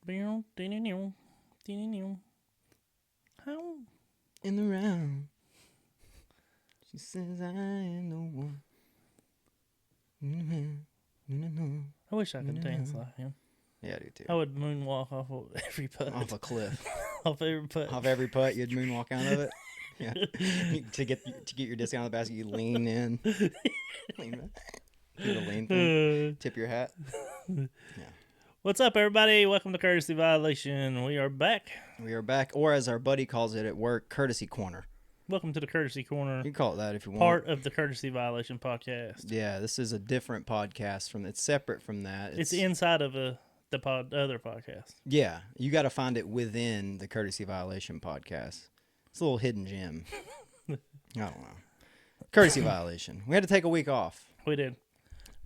In In the round. She says I am the one. I wish I could dance like him. Yeah, I do too. I would moonwalk off of every putt. Off a cliff. Off every putt. Off every putt, you'd moonwalk out of it. Yeah. to get your disc out of the basket, you lean in. Lean back. Do the lean thing. Tip your hat. Yeah. What's up, everybody? Welcome to Courtesy Violation. We are back. We are back, or as our buddy calls it at work, Courtesy Corner. Welcome to the Courtesy Corner. You can call it that if you want. Part of the Courtesy Violation podcast. Yeah, this is a different podcast from. It's separate from that. It's inside of the other podcast. Yeah, you got to find it within the Courtesy Violation podcast. It's a little hidden gem. I don't know. Courtesy Violation. We had to take a week off. We did.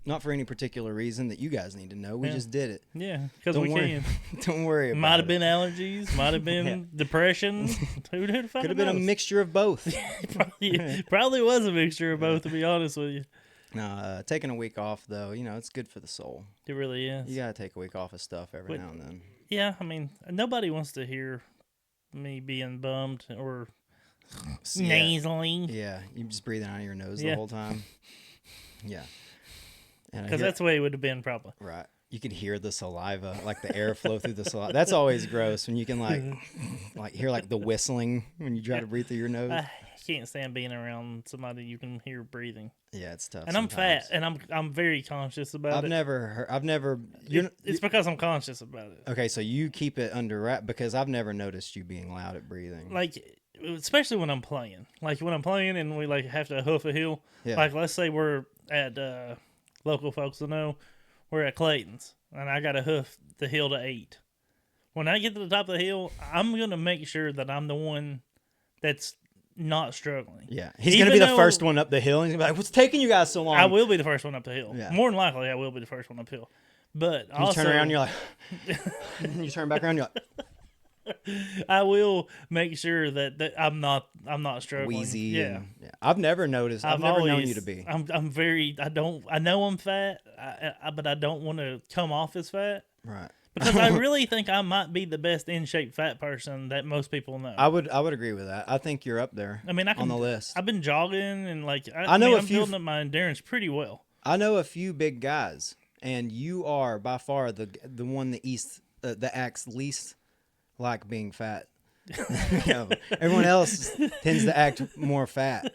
Not for any particular reason that you guys need to know. We just did it. Yeah, because we can. Don't worry about it. Might have been allergies. Might have been depression. Who the fuck Could have been a mixture of both. Probably was a mixture of both, to be honest with you. No, taking a week off, though, it's good for the soul. It really is. You got to take a week off of stuff every now and then. Yeah, I mean, nobody wants to hear me being bummed or nasally. Yeah, you just breathing out of your nose the whole time. Yeah. Because that's the way it would have been probably. Right. You can hear the saliva, like the air flow through the saliva. That's always gross when you can like hear like the whistling when you try to breathe through your nose. I can't stand being around somebody you can hear breathing. Yeah, it's tough. And sometimes. I'm fat, and I'm very conscious about it. I've never. It's because I'm conscious about it. Okay, so you keep it under wrap because I've never noticed you being loud at breathing. Like, especially when I'm playing. Like when I'm playing and we like have to hoof a hill. Yeah. Like let's say we're at local folks will know we're at Clayton's and I got to hoof the hill to 8. When I get to the top of the hill, I'm gonna make sure that I'm the one that's not struggling. Yeah, he's gonna be the first one up the hill, and he's gonna be like, "What's taking you guys so long?" I will be the first one up the hill. Yeah. More than likely, I will be the first one uphill. But you also, turn around, you're like, you turn back around, you're like, I will make sure that I'm not struggling. Wheezy. Yeah. I've never noticed. I've never known you to be. I'm very. I know I'm fat, but I don't want to come off as fat. Right. Because I really think I might be the best in shape fat person that most people know. I would agree with that. I think you're up there. I mean, on the list. I've been jogging and like I'm building up my endurance pretty well. I know a few big guys, and you are by far the one that acts least like being fat. Everyone else tends to act more fat.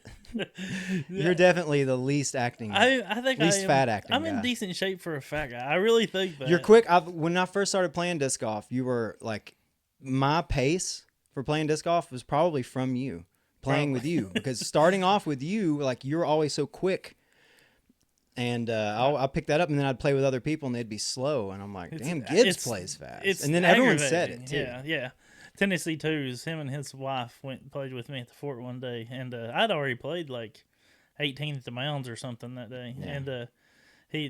You're definitely the least acting. I think least fat acting. I'm in decent shape for a fat guy. I really think that. You're quick. When I first started playing disc golf, you were like, my pace for playing disc golf was probably from you playing with you, because starting off with you, like you're always so quick. And I'll pick that up, and then I'd play with other people, and they'd be slow, and I'm like, "Damn, Gibbs plays fast." And then everyone said it too. Yeah. Tennessee Twos, him and his wife went and played with me at the fort one day, and I'd already played like 18 at the mounds or something that day, and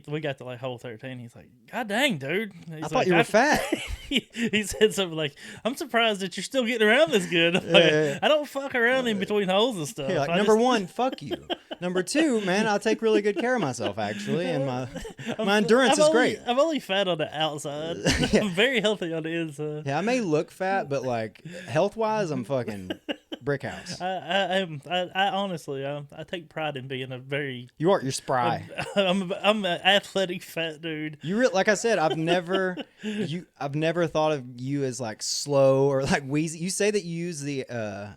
we got to like hole 13. He's like, "God dang, dude!" I thought you were fat. He said something like, "I'm surprised that you're still getting around this good." I don't fuck around in between holes and stuff. Like, number one, fuck you. Number two, man, I take really good care of myself actually, and my endurance is great. I'm only fat on the outside. I'm very healthy on the inside. Yeah, I may look fat, but like health wise, I'm fucking brick house. I honestly, I take pride in being a very. You're spry. I'm an athletic fat dude. Like I said, I've never thought of you as like slow or like wheezy. You say that you use the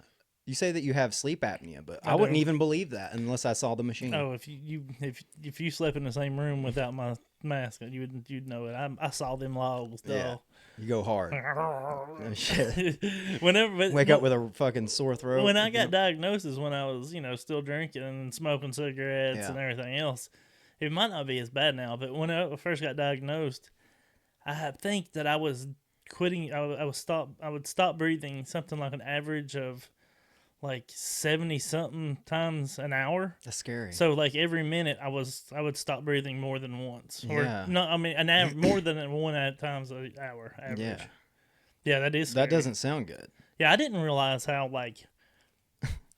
you say that you have sleep apnea, but I wouldn't even believe that unless I saw the machine. Oh, if you slept in the same room without my mask, you'd know it. I saw them logs, though. Yeah. You go hard. Oh, shit. Wake up with a fucking sore throat. When I got diagnosed is when I was, still drinking and smoking cigarettes and everything else. It might not be as bad now, but when I first got diagnosed, I think that I was quitting. I would stop breathing something like an average of like 70 something times an hour. That's scary. So like every minute I would stop breathing more than once. Yeah. Or no, I mean more than one times an hour average. Yeah. Yeah, that is scary. That doesn't sound good. Yeah, I didn't realize how like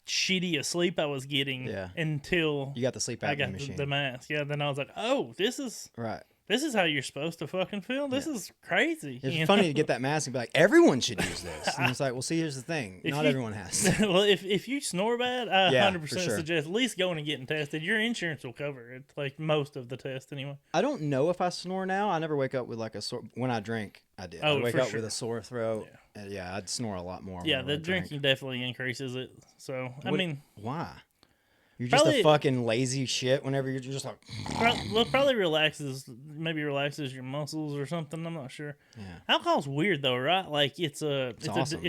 shitty a sleep I was getting until you got the sleep apnea machine. The mask. Yeah, then I was like, "Oh, this is right. this is how you're supposed to fucking feel. This is crazy. It's funny to get that mask and be like, everyone should use this. And it's like, well, see, here's the thing. Not everyone has to. Well, if you snore bad, I 100% sure. suggest at least going and getting tested. Your insurance will cover it, like most of the tests anyway. I don't know if I snore now. I never wake up with like a sore. When I drink, I did. Oh, I wake up sure. with a sore throat. Yeah, I'd snore a lot more. Yeah, the drinking definitely increases it. So, I mean. Why? You're just a fucking lazy shit whenever you're just like... probably relaxes your muscles or something. I'm not sure. Yeah. Alcohol's weird though, right? Like it's awesome.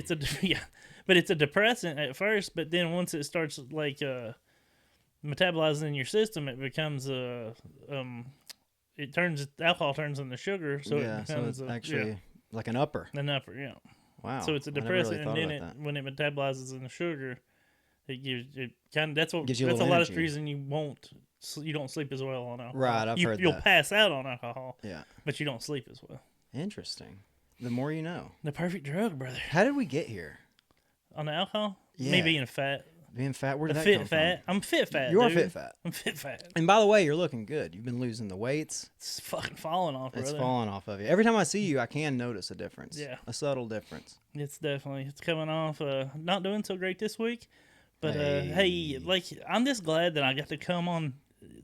but it's a depressant at first, but then once it starts like metabolizing in your system, it becomes alcohol turns into sugar, so it becomes so it's actually like an upper. An upper, yeah. Wow. So it's a depressant, and then when it metabolizes in the sugar, it gives it kind of that's a lot of reason you don't sleep as well on alcohol. Right, I've heard that. You'll pass out on alcohol. Yeah, but you don't sleep as well. Interesting. The more you know. The perfect drug, brother. How did we get here? On the alcohol? Yeah. Me being fat. Being fat? Where did that fit come fat. from? I'm fit fat. You are dude. fit fat. I'm fit fat. And by the way, you're looking good. You've been losing the weights. It's fucking falling off, brother. It's falling off of you. Every time I see you, I can notice a difference. Yeah. A subtle difference. It's coming off. Not doing so great this week. But hey, like I'm just glad that I got to come on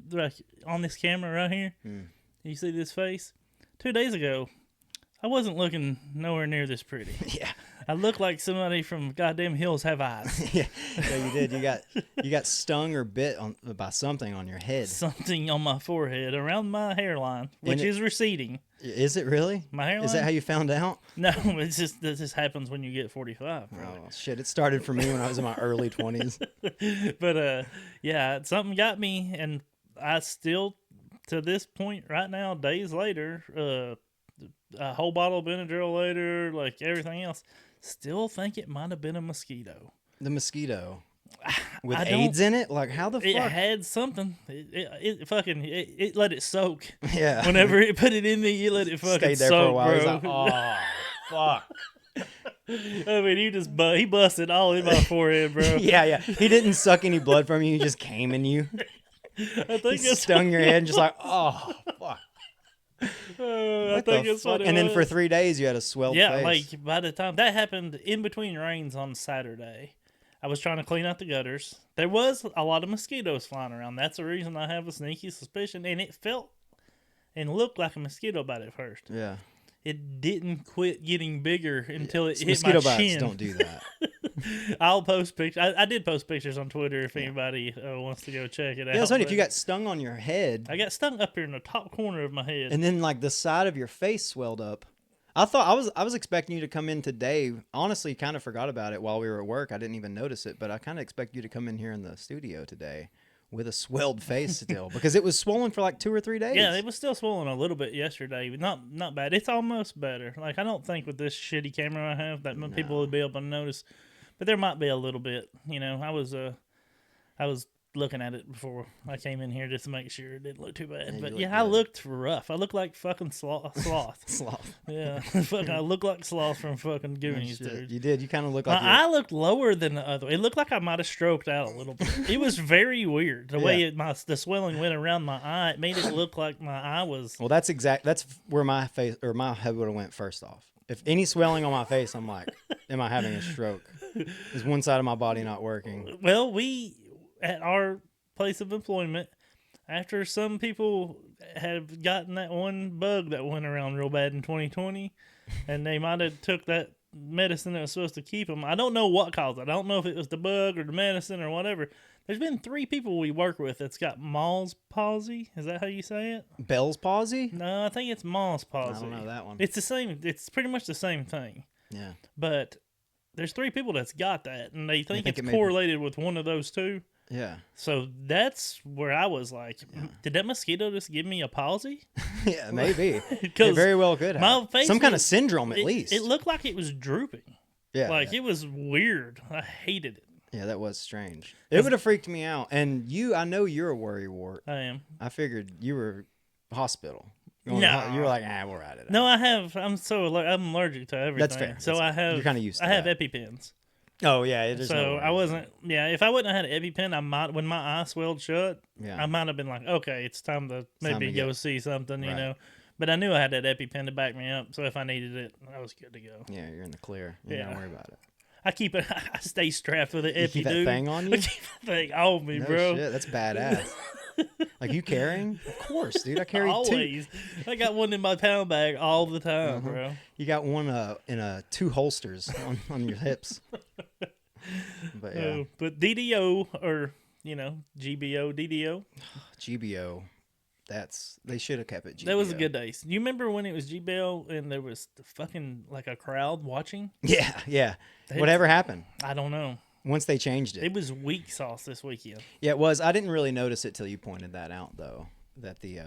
this camera right here. You see this face? 2 days ago, I wasn't looking nowhere near this pretty. Yeah. I look like somebody from goddamn Hills Have Eyes. Yeah, you did. You got stung or bit by something on your head. Something on my forehead around my hairline, which is receding. Is it really? My hairline? Is that how you found out? No, this just happens when you get 45. Oh shit! It started for me when I was in my early 20s. But yeah, something got me, and I still, to this point right now, days later, a whole bottle of Benadryl later, like everything else, still think it might have been a mosquito. The mosquito with AIDS in it? Like how the fuck? It had something. It let it soak. Yeah. Whenever it put it in me, you let it fucking stayed there soak, for a while. bro. He's like, oh fuck. I mean, he busted all in my forehead, bro. Yeah. He didn't suck any blood from you. He just came in you. I think he stung your head and just like, oh fuck. I think it's what it And then was. for 3 days you had a swelled face. Yeah, like by the time that happened in between rains on Saturday, I was trying to clean out the gutters. There was a lot of mosquitoes flying around. That's the reason I have a sneaky suspicion. And it felt and looked like a mosquito bite at first. Yeah. It didn't quit getting bigger until it hit mosquito my chin. bites don't do that. I'll post pictures. I did post pictures on Twitter if anybody wants to go check it out. Yeah, I was wondering if you got stung on your head. I got stung up here in the top corner of my head. And then like the side of your face swelled up. I thought I was expecting you to come in today. Honestly, kind of forgot about it while we were at work. I didn't even notice it, but I kind of expect you to come in here in the studio today with a swelled face still because it was swollen for like 2 or 3 days. Yeah, it was still swollen a little bit yesterday, but not bad. It's almost better. Like I don't think with this shitty camera I have that people would be able to notice, but there might be a little bit. You know, I was looking at it before I came in here just to make sure it didn't look too bad. But yeah, I looked rough. I looked like fucking sloth. Sloth. Yeah, fucking. I looked like Sloth from fucking Goonies, dude. You did. You kind of look like my eye looked lower than the other. It looked like I might have stroked out a little bit. It was very weird the way the swelling went around my eye. It made it look like my eye was. Well, that's where my face or my head would have went first off. If any swelling on my face, I'm like, am I having a stroke? Is one side of my body not working? Well, at our place of employment, after some people have gotten that one bug that went around real bad in 2020, and they might have took that medicine that was supposed to keep them. I don't know what caused it. I don't know if it was the bug or the medicine or whatever. There's been 3 people we work with that's got Mall's palsy. Is that how you say it? Bell's palsy? No, I think it's Mall's palsy. I don't know that one. It's the same. It's pretty much the same thing. Yeah. But there's 3 people that's got that, and they think it's correlated with one of those 2. Yeah. So that's where I was like, did that mosquito just give me a palsy? Yeah, maybe. It very well could have. My face some kind of syndrome at least. It looked like it was drooping. Yeah. Like it was weird. I hated it. Yeah, that was strange. It would have freaked me out. And I know you're a worrywart. I am. I figured you were hospital. No. You were like, we're at it. No, I have. I'm allergic to everything. That's fair. So I have. You're kind of used to I that. have EpiPens. Oh yeah, it is. So I wasn't. Yeah, if I wouldn't have had an EpiPen, I might. When my eye swelled shut, I might have been like, okay, it's time to maybe go see something, you know. But I knew I had that EpiPen to back me up, so if I needed it, I was good to go. Yeah, you're in the clear. You don't worry about it. I keep it. I stay strapped with an Epi, keep that dude. thing on you? I keep that thing on me, No bro. shit, that's badass. Like, you carrying? Of course, dude. I carry Always. two. I got one in my pound bag all the time, bro. You got one in two holsters on your hips. But yeah. But DDO or GBO, DDO. GBO. They should have kept it GBO. That was a good day. You remember when it was GBO and there was fucking like a crowd watching? Yeah. Whatever happened? I don't know. Once they changed it. It was weak sauce this weekend. Yeah, it was. I didn't really notice it till you pointed that out, though, that the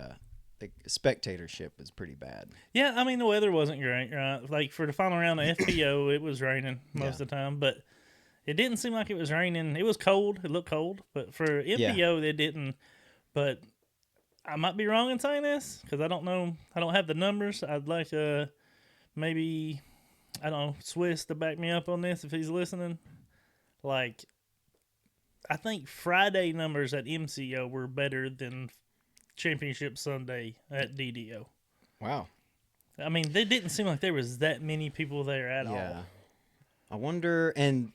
spectatorship was pretty bad. Yeah, I mean, the weather wasn't great, right? Like, for the final round of FPO, it was raining most of the time, but it didn't seem like it was raining. It was cold. It looked cold, but for FPO, it didn't. But I might be wrong in saying this, because I don't know. I don't have the numbers. I'd like maybe, I don't know, Swiss to back me up on this if he's listening. Like, I think Friday numbers at MCO were better than Championship Sunday at DDO. Wow. I mean, they didn't seem like there was that many people there at all. I wonder, and,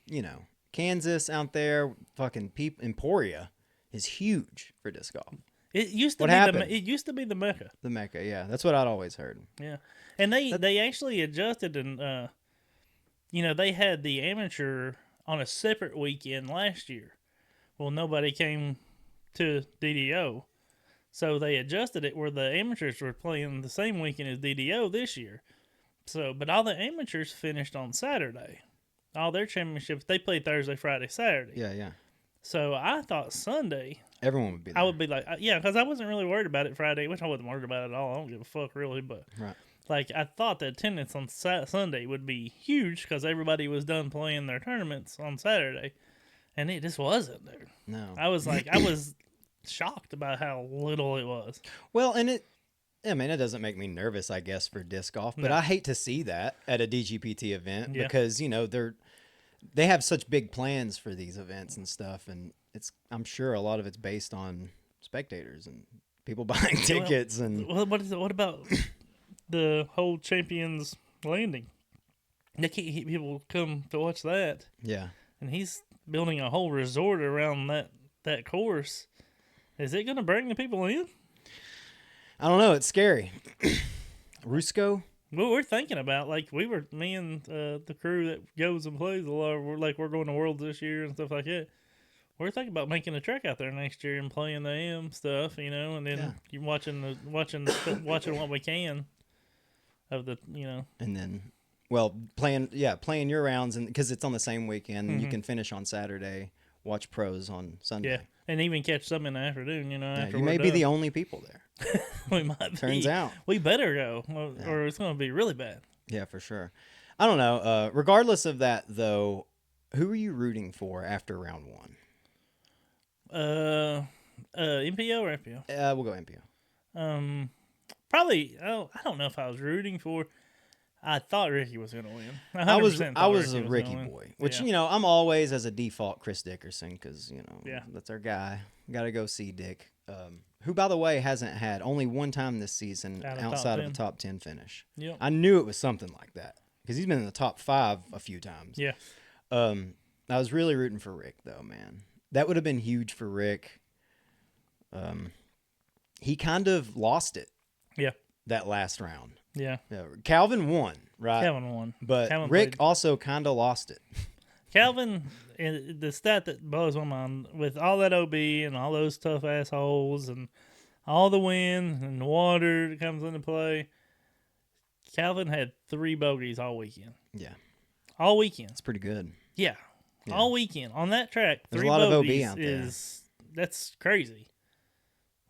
Kansas out there, fucking Emporia is huge for disc golf. It used to it used to be the Mecca. The Mecca, yeah. That's what I'd always heard. Yeah. And they actually adjusted and, they had the amateur on a separate weekend last year. Well, nobody came to DDO. So they adjusted it where the amateurs were playing the same weekend as DDO this year. So, but all the amateurs finished on Saturday. All their championships, they played Thursday, Friday, Saturday. Yeah. So I thought Sunday, everyone would be there. I would be like, because I wasn't really worried about it Friday, which I wasn't worried about at all. I don't give a fuck really, but like I thought the attendance on Sunday would be huge because everybody was done playing their tournaments on Saturday, and it just wasn't there. No, I was like, I was shocked about how little it was. Well, and it doesn't make me nervous, I guess, for disc golf, but I hate to see that at a DGPT event because they have such big plans for these events and stuff, and I'm sure a lot of it's based on spectators and people buying tickets. What about the whole Champions Landing? They can't get people come to watch that. Yeah, and he's building a whole resort around that course. Is it going to bring the people in? I don't know. It's scary. Rusco. Well, we're thinking about, me and the crew that goes and plays a lot. We're going to Worlds this year and stuff like that. We're thinking about making a trek out there next year and playing the AM stuff, and then watching what we can of the, And then, playing your rounds, and because it's on the same weekend, and you can finish on Saturday, watch pros on Sunday. Yeah, and even catch some in the afternoon, after you may be the only people there. We might be. Turns out. We better go, or it's going to be really bad. Yeah, for sure. I don't know. Regardless of that, though, who are you rooting for after round one? MPO or FPO? We'll go MPO. Probably. I don't know if I was rooting for. I thought Ricky was going to win. I was a Ricky boy, which I'm always as a default Chris Dickerson because that's our guy. Got to go see Dick. Who, by the way, hasn't had only one time this season outside of a top 10 finish. Yep. I knew it was something like that because he's been in the top 5 a few times. Yeah. I was really rooting for Rick, though, man. That would have been huge for Rick. He kind of lost it. Yeah. That last round. Yeah. Calvin won, right? Calvin won. But Rick also kind of lost it. Calvin, the stat that blows my mind, with all that OB and all those tough assholes and all the wind and the water that comes into play, Calvin had 3 bogeys all weekend. Yeah. All weekend. That's pretty good. Yeah. All weekend. On that track, There's 3 a lot bogeys of OB out there. That's crazy.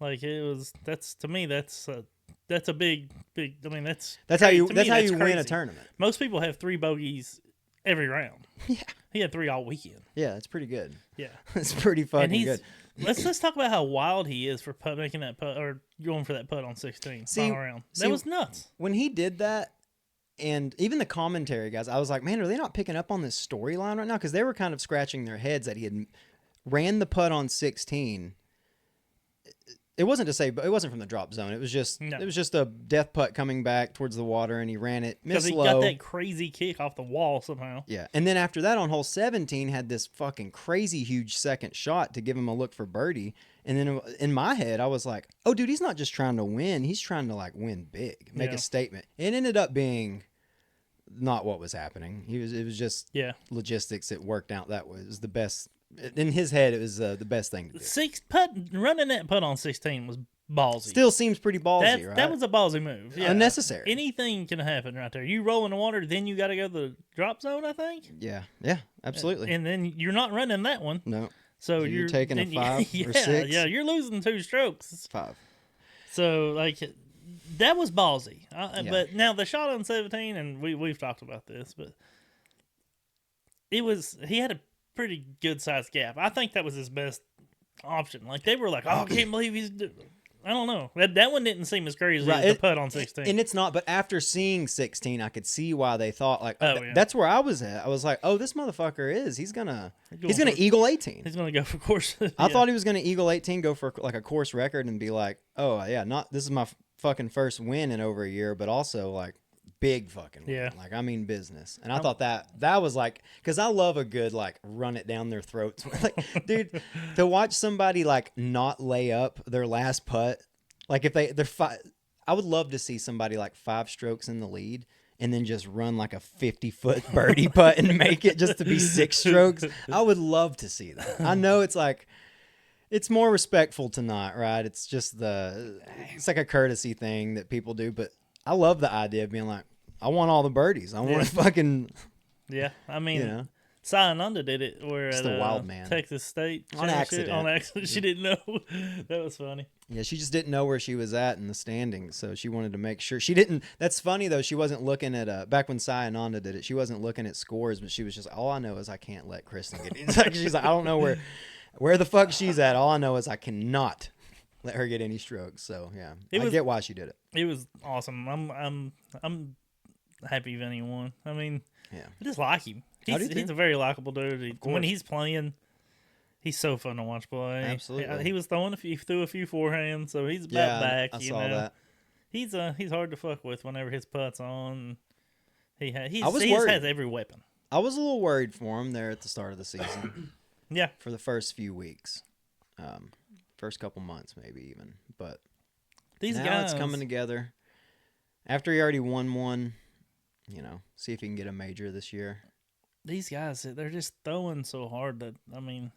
To me, that's a big, I mean, that's how you crazy. win a tournament. Most people have 3 bogeys every round. Yeah. He had 3 all weekend. Yeah, it's pretty good. Yeah. It's pretty fucking good. Let's talk about how wild he is for making that putt or going for that putt on 16 final round. That was nuts. When he did that, and even the commentary guys, I was like, man, are they not picking up on this storyline right now? Because they were kind of scratching their heads that he had ran the putt on 16, It wasn't to say, but it wasn't from the drop zone. It was just a death putt coming back towards the water, and he ran it, missed low. Because he got that crazy kick off the wall somehow. Yeah, and then after that on hole 17, had this fucking crazy huge second shot to give him a look for birdie. And then in my head, I was like, oh, dude, he's not just trying to win. He's trying to, like, win big, make a statement. It ended up being not what was happening. It was just logistics. It worked out. That was the best. In his head, it was the best thing to do. Running that putt on 16 was ballsy. Still seems pretty ballsy, right? That was a ballsy move. Yeah. Unnecessary. Anything can happen right there. You roll in the water, then you got to go to the drop zone, I think. Yeah, absolutely. And then you're not running that one. No. So you're taking a 5 or 6. Yeah, you're losing 2 strokes. 5. So, like, that was ballsy. But now the shot on 17, and we've talked about this, but he had a pretty good sized gap. I think that was his best option. Like, they were like, oh, I can't believe I don't know. That one didn't seem as crazy as the putt on 16. And it's not, but after seeing 16, I could see why they thought, like, that's where I was at. I was like, oh, this motherfucker he's gonna eagle 18. He's gonna go for course. I thought he was gonna eagle 18, go for like a course record and be like, oh yeah, this is my fucking first win in over a year, but also like big fucking win. Like, I mean business. And I thought that was like, because I love a good like run it down their throats. Like, dude, to watch somebody like not lay up their last putt, like if they're I would love to see somebody like 5 strokes in the lead and then just run like a 50-foot birdie putt and make it just to be 6 strokes. I would love to see that. I know it's like, it's more respectful to not, right? It's just it's like a courtesy thing that people do, but I love the idea of being like, I want all the birdies. I want to fucking... Yeah, I mean, Sayananda did it where at the wild man. Texas State. On accident. On accident. She didn't know. That was funny. Yeah, she just didn't know where she was at in the standings, so she wanted to make sure. She didn't... That's funny, though. She wasn't looking at... back when Sayananda did it, she wasn't looking at scores, but she was just, all I know is I can't let Kristen get in. She's like, I don't know where the fuck she's at. All I know is I cannot let her get any strokes. So, yeah. I get why she did it. It was awesome. I'm happy Vinny won. I mean, I just like him. He's a very likable dude. When he's playing, he's so fun to watch play. Absolutely. He was threw a few forehands, so he's about back. I saw that. He's hard to fuck with whenever his putt's on. He has every weapon. I was a little worried for him there at the start of the season. Yeah. For the first few weeks. First couple months maybe even. But now it's coming together. After he already won one, see if he can get a major this year. These guys, they're just throwing so hard that, I mean,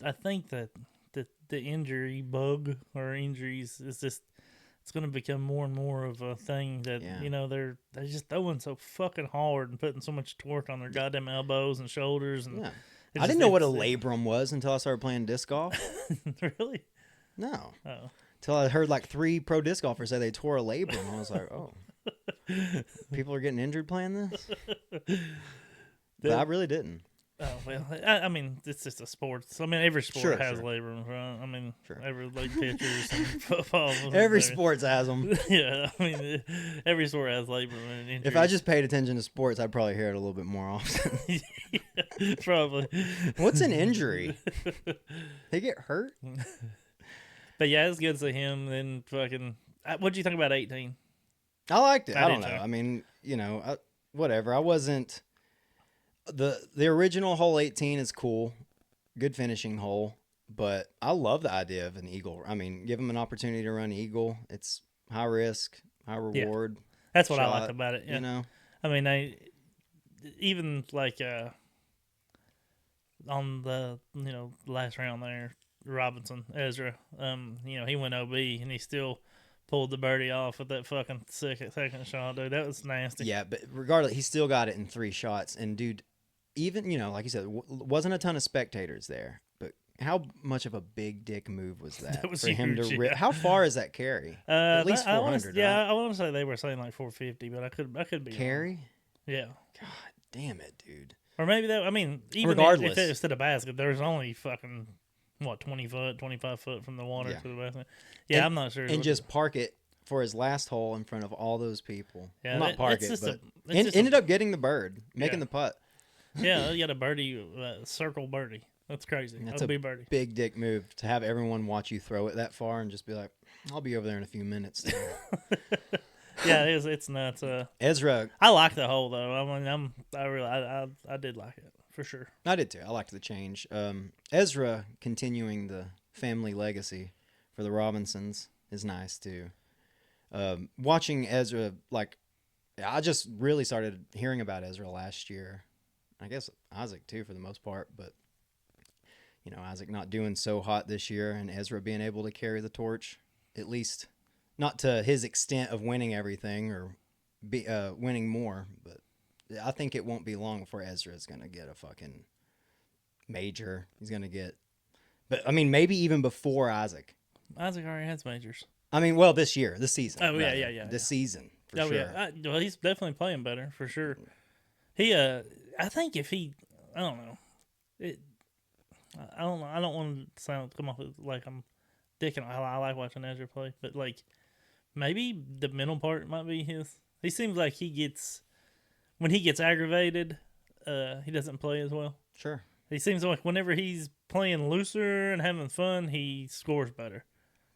I think that the injury bug or injuries is just, it's going to become more and more of a thing that, they're just throwing so fucking hard and putting so much torque on their goddamn elbows and shoulders. And I didn't know what a labrum was until I started playing disc golf. Really? No. Oh. Until I heard like 3 pro disc golfers say they tore a labrum. I was like, oh. People are getting injured playing this? But I really didn't. Oh, well, I mean, it's just a sport. I mean, every sport has labrums, right? I mean, every pitchers and football. Every sport has them. Yeah, I mean, every sport has labrum and injuries. If I just paid attention to sports, I'd probably hear it a little bit more often. Yeah, probably. What's an injury? They get hurt? But yeah, it's good to see him. Then fucking, what'd you think about 18? I liked it. I don't know. I mean, whatever. I wasn't... The original hole 18 is cool. Good finishing hole. But I love the idea of an eagle. I mean, give him an opportunity to run eagle. It's high risk, high reward. Yeah. That's what I liked about it. Yeah. I mean, even like on the last round there, Ezra, he went OB and he still pulled the birdie off with that fucking second shot, dude. That was nasty. Yeah, but regardless, he still got it in 3 shots. And dude, even like you said, wasn't a ton of spectators there. But how much of a big dick move was that, that was for huge, him to rip? How far is that carry? At least 400. Yeah, right? I want to say they were saying like 450, but I could be carry. Wrong. Yeah. God damn it, dude. Or maybe that. I mean, even regardless, if it was to the basket, there's only fucking 20 foot, 25 foot from the water to the basket. Yeah, I'm not sure. And just park it for his last hole in front of all those people. Yeah, well, not park it, but ended up getting the bird, making the putt. Yeah, you got a birdie, circle birdie. That's crazy. That's That'll a be birdie. big dick move to have everyone watch you throw it that far and just be like, I'll be over there in a few minutes. Yeah, it is. It's nuts. Ezra, I like the hole though. I did like it for sure. I did too. I liked the change. Ezra continuing the family legacy for the Robinsons is nice too. Watching Ezra, like, I just really started hearing about Ezra last year. I guess Isaac too, for the most part, but you know, Isaac not doing so hot this year, and Ezra being able to carry the torch, at least not to his extent of winning everything or winning more, but I think it won't be long before Ezra is going to get a fucking major. He's going to get, but I mean, maybe even before Isaac. Isaac already has majors. I mean, well, this season. Oh yeah. This season for sure. Yeah. Well, he's definitely playing better for sure. He, I think if he, I don't know, I don't know. I don't want to come off like I'm dicking. I like watching Ezra play, but like maybe the mental part might be his. He seems like when he gets aggravated, he doesn't play as well. Sure. He seems like whenever he's playing looser and having fun, he scores better.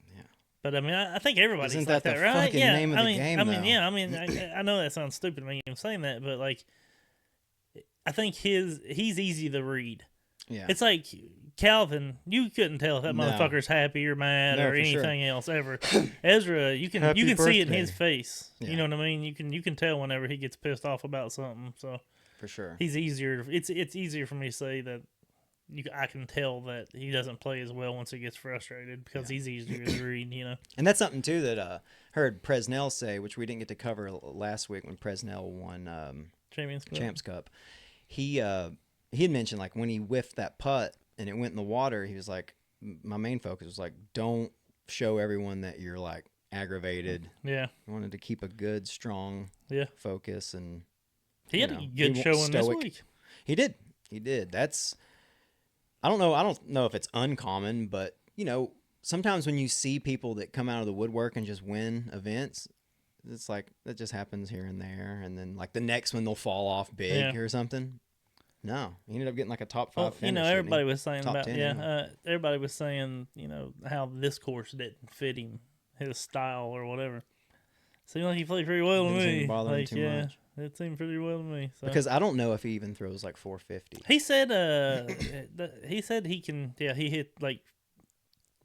Yeah. But I mean, I think everybody's Isn't like that the right? fucking Yeah. name of the game, I mean, though? yeah. I mean, I know that sounds stupid to me even saying that, but like, I think he's easy to read. Yeah. It's like Calvin, you couldn't tell if that No. motherfucker's happy or mad No, or for anything else ever. Ezra, you can Happy see it in birthday. his face. Yeah. You know what I mean? You can tell whenever he gets pissed off about something. So For sure. he's easier. It's easier for me to say that I can tell that he doesn't play as well once he gets frustrated because he's easier to read. You know. And that's something too that heard Presnell say, which we didn't get to cover last week when Presnell won Champs Cup. He had mentioned, like, when he whiffed that putt and it went in the water, he was like, my main focus was like, don't show everyone that you're like aggravated. Yeah. I wanted to keep a good, strong focus, and he had a good showing this week. He did. That's, I don't know if it's uncommon, but you know, sometimes when you see people that come out of the woodwork and just win events, it's like that just happens here and there, and then like the next one they'll fall off big or something. No, he ended up getting like a top 5 finish. You know, everybody was saying Top about 10, everybody was saying, you know, how this course didn't fit him, his style or whatever. Seemed like he played pretty well to me. Like, too much. it seemed pretty well to me. So. Because I don't know if he even throws like 450. He said he can. Yeah, he hit like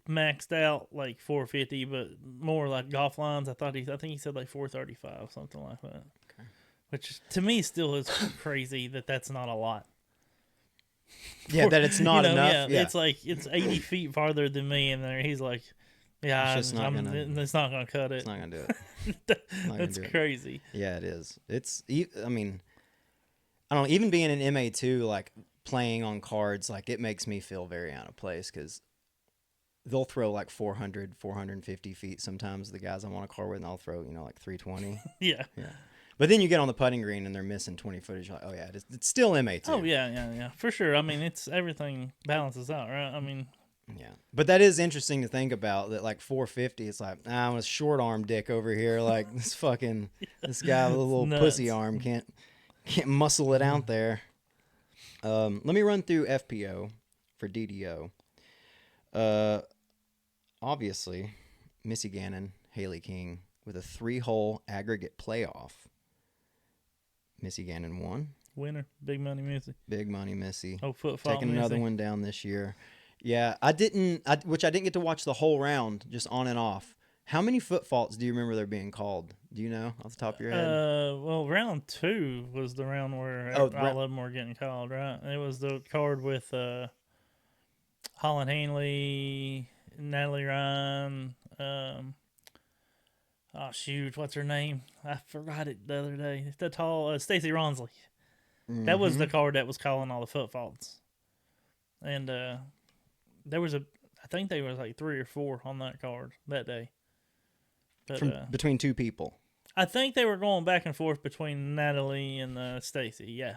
maxed out like 450, but more like golf lines. I think he said like 435, something like that. Okay. Which to me still is crazy that's not a lot. Yeah, that it's not enough. Yeah, it's like it's 80 feet farther than me, and there he's like, yeah, it's not gonna cut it. It's not gonna do it. That's crazy. Yeah, it is. It's. I mean, I don't know. Even being an MA2, like playing on cards, like it makes me feel very out of place because they'll throw like 400, 450 feet sometimes. The guys I'm on a card with, and I'll throw like 320. Yeah. But then you get on the putting green and they're missing 20 footage. You're like, oh yeah, it's still MA2. Oh yeah, for sure. I mean, it's everything balances out, right? I mean, yeah. But that is interesting to think about. That like 450, it's like I'm a short arm dick over here. Like this fucking this guy with a little pussy arm can't muscle it out there. Let me run through FPO for DDO. Obviously, Missy Gannon, Haley King with a 3-hole aggregate playoff. Missy Gannon won. Winner. Big money Missy. Big money Missy. Oh, foot fault Taking another Missy. one down this year. Yeah, I didn't get to watch the whole round, just on and off. How many foot faults do you remember there being called? Do you know off the top of your head? Well, round 2 was the round where all of them were getting called, right? It was the card with Holland Hanley, Natalie Ryan. Oh shoot, what's her name? I forgot it the other day. The tall Stacey Ronsley. Mm-hmm. That was the card that was calling all the foot faults. And there was I think there was like 3 or 4 on that card that day. But, between 2 people. I think they were going back and forth between Natalie and Stacey. Yeah.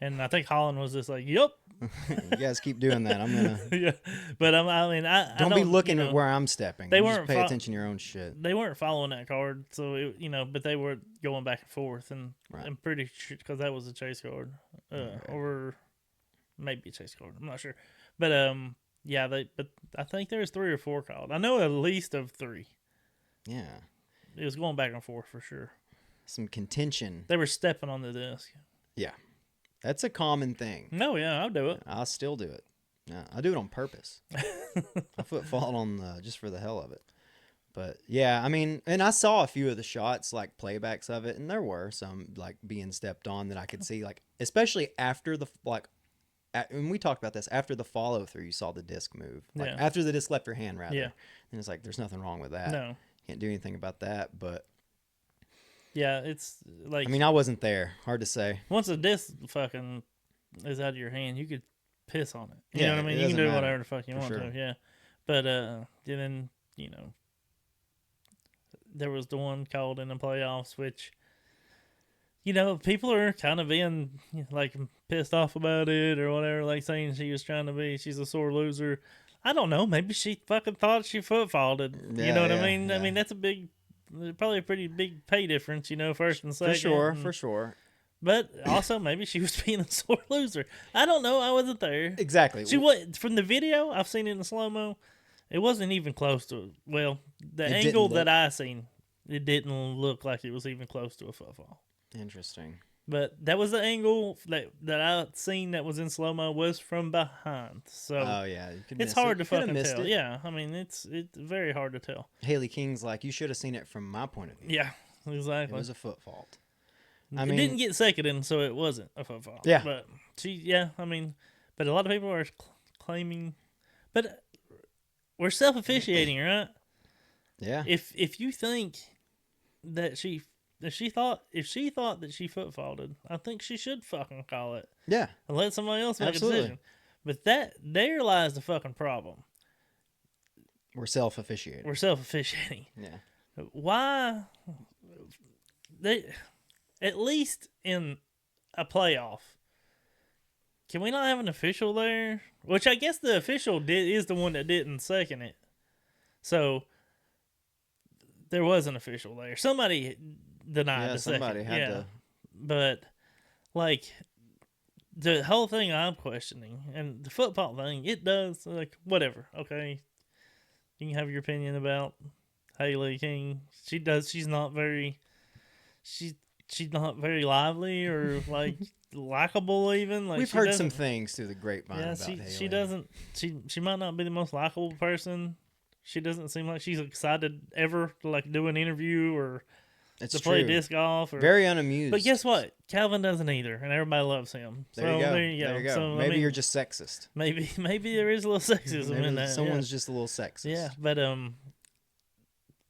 And I think Holland was just like, "Yep." You guys keep doing that. I'm gonna. Yeah, but I mean, I don't be looking at where I'm stepping. They weren't just pay attention to your own shit. They weren't following that card, so but they were going back and forth, and I'm pretty sure because that was a chase card, or maybe a chase card. I'm not sure, But yeah, but I think there's 3 or 4 called. I know at least of 3. Yeah. It was going back and forth for sure. Some contention. They were stepping on the disc. Yeah. That's a common thing. No, yeah, I'll do it. I'll still do it. Yeah, I do it on purpose. I footfall on just for the hell of it. But yeah, I mean, and I saw a few of the shots, like playbacks of it, and there were some like being stepped on that I could see, like especially after the and we talked about this after the follow through, you saw the disc move, like after the disc left your hand, rather. Yeah. And it's like there's nothing wrong with that. No, can't do anything about that. But yeah, it's like, I mean, I wasn't there. Hard to say. Once the disc fucking is out of your hand, you could piss on it. You know what I mean? You can do whatever the fuck you want to. Yeah, but then there was the one called in the playoffs, which, people are kind of being like pissed off about it or whatever, like saying she's a sore loser. I don't know. Maybe she fucking thought she foot faulted. You know what I mean? Yeah. I mean, that's probably a pretty big pay difference, first and second. For sure. But also, maybe she was being a sore loser. I don't know. I wasn't there. Exactly. From the video, I've seen it in slow-mo. It wasn't even close to, the angle that I seen, it didn't look like it was even close to a football. Interesting. But that was the angle that I seen that was in slow-mo was from behind. So it's hard to fucking tell. It. Yeah, I mean, it's very hard to tell. Haley King's like, you should have seen it from my point of view. Yeah, exactly. It was a foot fault. It didn't get seconded, so it wasn't a foot fault. Yeah. But but a lot of people are claiming, but we're self-officiating, right? Yeah. If you think that if she thought that she foot faulted, I think she should fucking call it. Yeah. And let somebody else make a decision. But there lies the fucking problem. We're self-officiating. Yeah. Why at least in a playoff, can we not have an official there? Which I guess the official is the one that didn't second it. So there was an official there. Somebody denied the second. Somebody had to. But like the whole thing I'm questioning, and the football thing, it does, like, whatever. Okay, you can have your opinion about Haley King. She's not very lively or like likable even. Like, we've heard some things through the grapevine about Haley. She doesn't. She might not be the most likable person. She doesn't seem like she's excited ever to like do an interview or play disc golf. Or, very unamused. But guess what? Calvin doesn't either, and everybody loves him. There you go. So, maybe you're just sexist. Maybe there is a little sexism in that. Someone's just a little sexist. Yeah, but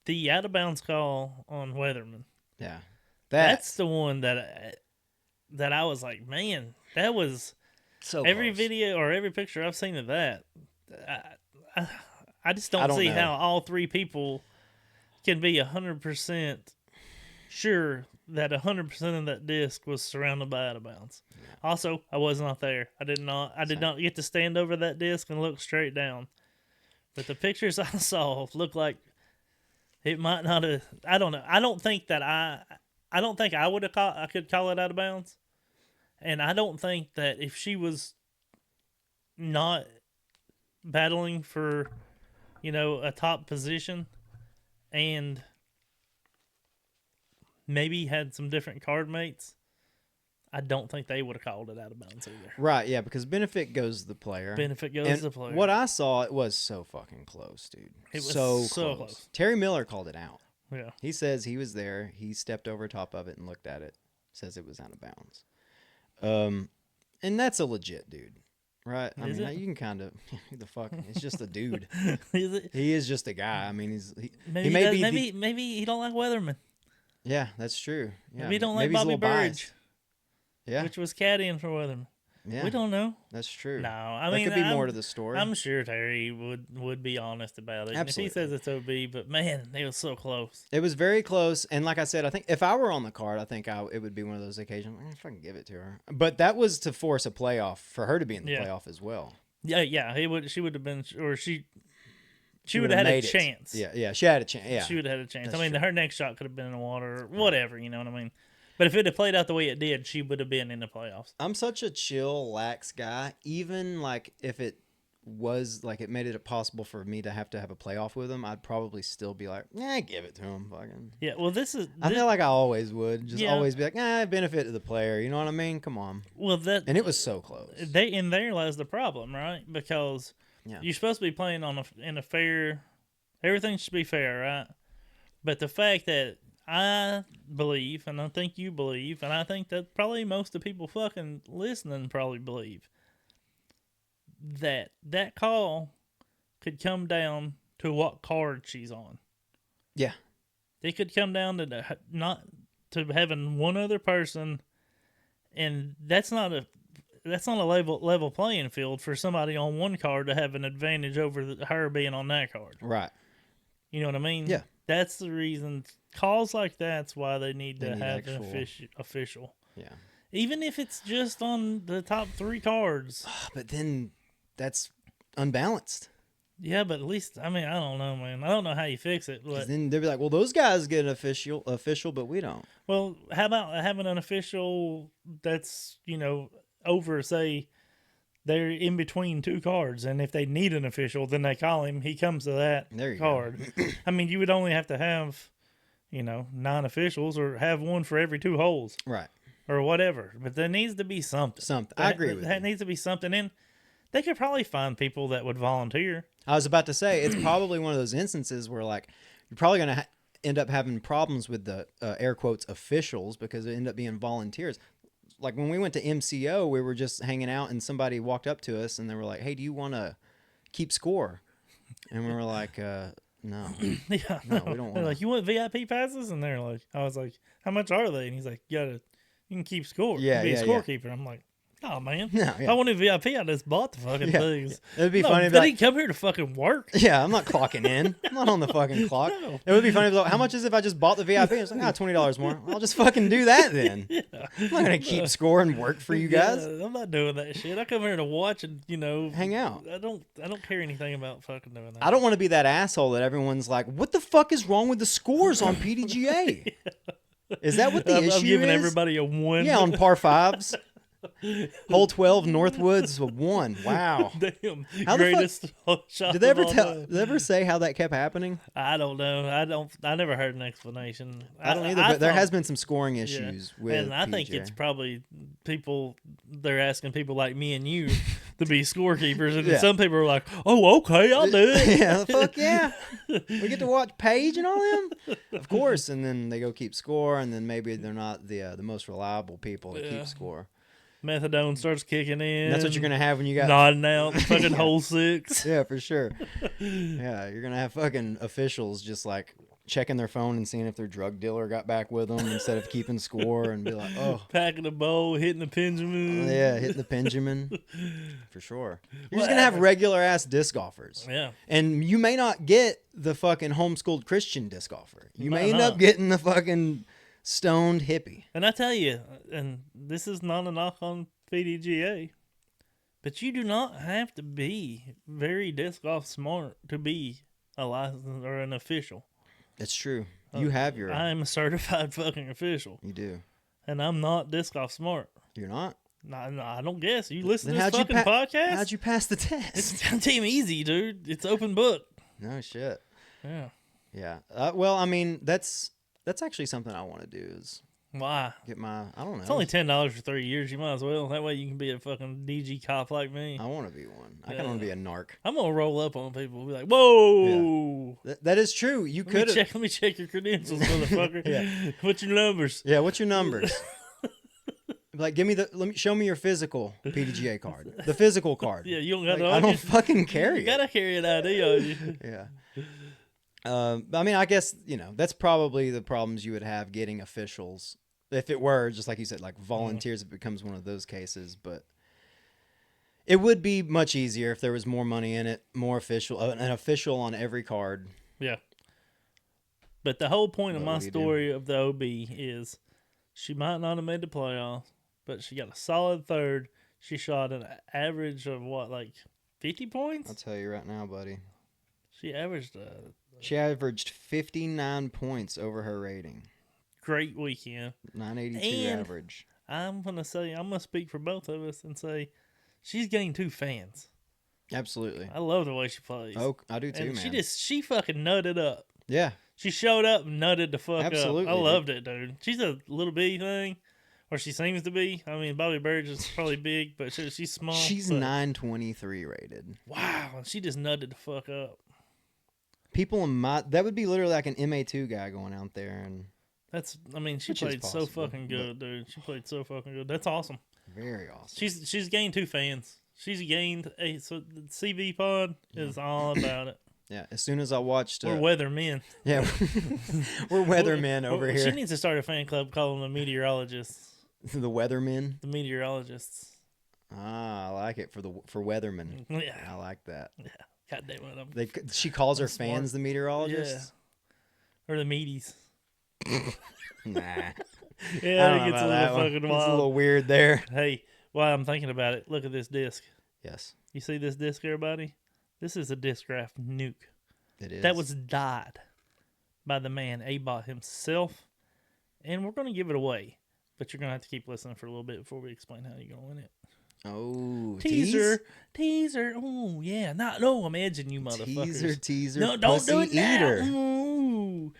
the out of bounds call on Weathermen. Yeah. That's the one that I was like, man, that was so every close. video or every picture I've seen of that. I just don't see how all 3 people can be 100% sure that 100% of that disc was surrounded by out of bounds. Yeah. Also, I was not there. I did not get to stand over that disc and look straight down. But the pictures I saw looked like it might not have. I don't know. I don't think I would have I could call it out of bounds. And I don't think that if she was not battling for, a top position and maybe had some different card mates, I don't think they would have called it out of bounds either. Right, yeah, because benefit goes to the player. What I saw, it was so fucking close, dude. It was so close. Terry Miller called it out. Yeah. He says he was there. He stepped over top of it and looked at it. Says it was out of bounds. And that's a legit dude, right? I mean, you can kind of the fuck. It's just a dude. Is it? He is just a guy. I mean, maybe he don't like Weathermen. Yeah, that's true. Yeah, maybe he don't like Bobby Burge. Yeah, which was caddying for Weathermen. Yeah, we don't know. That's true. No, I mean, there could be more to the story. I'm sure Terry would be honest about it. Absolutely. If he says it's OB, but man, it was so close. It was very close, and like I said, I think if I were on the card, I think it would be one of those occasions. If I can give it to her, but that was to force a playoff for her to be in the playoff as well. Yeah. She would have been, or she would have had a chance. Yeah, she had a chance. Yeah, she would have had a chance. That's true. Her next shot could have been in the water, or whatever. You know what I mean? But if it had played out the way it did, she would have been in the playoffs. I'm such a chill, lax guy. Even like if it was like it made it possible for me to have a playoff with him, I'd probably still be like, yeah, give it to him. Fucking. Yeah, well, I feel like I always would just Yeah. always be like, benefit to the player. You know what I mean? Come on. Well, And it was so close. In there lies the problem, right? Because Yeah. you're supposed to be playing in a fair. Everything should be fair, right? But the fact that I believe, and I think you believe, and I think that probably most of the people fucking listening probably believe, that call could come down to what card she's on. Yeah. It could come down to to having one other person, and that's not a level playing field for somebody on one card to have an advantage over her being on that card. Right. You know what I mean? Yeah. That's the reason. Calls like that's why they need to have an official. Yeah. Even if it's just on the top 3 cards. But then that's unbalanced. Yeah, but at least, I mean, I don't know, man. I don't know how you fix it. But then they'll be like, well, those guys get an official, but we don't. Well, how about having an official that's, over, say, they're in between 2 cards, and if they need an official, then they call him. He comes to that card. I mean, you would only have to have, 9 officials, or have one for every 2 holes. Right. Or whatever. But there needs to be something. I agree with you. That needs to be something. And they could probably find people that would volunteer. I was about to say, it's probably one of those instances where, like, you're probably going to end up having problems with the air quotes officials because they end up being volunteers. Like when we went to MCO, we were just hanging out and somebody walked up to us and they were like, hey, do you want to keep score? And we were like, no. Yeah. No, we don't want They're like, you want VIP passes? And they're like, I was like, how much are they? And he's like, you can keep score. Yeah, you can be yeah, a scorekeeper. I'm like, oh, man. No, yeah. If I wanted VIP, I just bought the fucking things. Yeah. It'd be funny. They didn't come here to fucking work. Yeah, I'm not clocking in. I'm not on the fucking clock. No. It would be funny if like, how much is it if I just bought the VIP? It's like, $20 more. I'll just fucking do that then. Yeah. I'm not going to keep score and work for you guys. Yeah, I'm not doing that shit. I come here to watch and, hang out. I don't care anything about fucking doing that. I don't want to be that asshole that everyone's like, what the fuck is wrong with the scores on PDGA? Yeah. Is that what the issue is? I'm giving everybody a 1. Yeah, on par 5s. Hole 12, Northwoods, 1. Wow. Damn. How Greatest shot. Did they ever say how that kept happening? I don't know. I never heard an explanation. I don't either, but there has been some scoring issues with and I PJ. think it's probably they're asking people like me and you to be scorekeepers, and some people are like, oh, okay, I'll do it. Yeah, fuck yeah. We get to watch Paige and all them? Of course. And then they go keep score, and then maybe they're not the most reliable people to keep score. Methadone starts kicking in. And that's what you're going to have when you got... nodding out fucking hole 6. Yeah, for sure. Yeah, you're going to have fucking officials just like checking their phone and seeing if their drug dealer got back with them instead of keeping score and be like, oh. Packing the bowl, hitting the pendulum. Yeah, hitting the Benjamin. For sure. You're just going to have regular ass disc golfers. Yeah. And you may not get the fucking homeschooled Christian disc golfer. You may end up getting the fucking stoned hippie. And I tell you, and this is not a knock on PDGA, but you do not have to be very disc golf smart to be a licensed or an official. It's true. You have your... I am a certified fucking official. You do. And I'm not disc golf smart. You're not? No, I don't guess. You listen then to this fucking podcast? How'd you pass the test? It's damn easy, dude. It's open book. No shit. Yeah. Yeah. Well, I mean, that's actually something I want to do is... Why? Get my... I don't know. It's only $10 for 3 years. You might as well. That way you can be a fucking DG cop like me. I want to be one. I kind of want to be a narc. I'm going to roll up on people. Be like, whoa. Yeah. That is true. You could... Let me check your credentials, motherfucker. Yeah. What's your numbers? Yeah, what's your numbers? Like, show me your physical PDGA card. The physical card. Yeah, you don't got like, I don't fucking carry it. You got to carry an ID on you. Yeah. I mean, I guess, that's probably the problems you would have getting officials. If it were, just like you said, like volunteers, it becomes one of those cases. But it would be much easier if there was more money in it, more an official on every card. Yeah. But the whole point of my story of the OB is she might not have made the playoffs, but she got a solid third. She shot an average of what, like 50 points? I'll tell you right now, buddy. She averaged 59 points over her rating. Great weekend. 982 average. I'm going to speak for both of us and say she's getting 2 fans. Absolutely. I love the way she plays. Oh, I do too, and man. she fucking nutted up. Yeah. She showed up and nutted the fuck Absolutely, up. I loved it, dude. She's a little bitty thing, or she seems to be. I mean, Bobby Burge is probably big, but she's small. She's but, 923 rated. Wow, and she just nutted the fuck up. People in that would be literally like an MA2 guy going out there, and she played so fucking good, dude. She played so fucking good. That's awesome. Very awesome. She's gained 2 fans. She's gained so the CV pod is all about it. Yeah, as soon as I watched... We're weathermen. Yeah, we're weathermen over here. She needs to start a fan club calling them the meteorologists. The weathermen? The meteorologists. Ah, I like it for weathermen. Yeah. I like that. Yeah. God damn it. She calls her fans the meteorologists? Yeah. Or the meaties. Nah. Yeah, it gets a little fucking wild. It's a little weird there. Hey, while I'm thinking about it, look at this disc. Yes. You see this disc, everybody? This is a Discraft nuke. It is. That was dyed by the man A-Bot himself. And we're going to give it away. But you're going to have to keep listening for a little bit before we explain how you're going to win it. Oh, Teaser. Oh, yeah. No, imagine you motherfuckers. Teaser. No, don't do it eater. now. Ooh.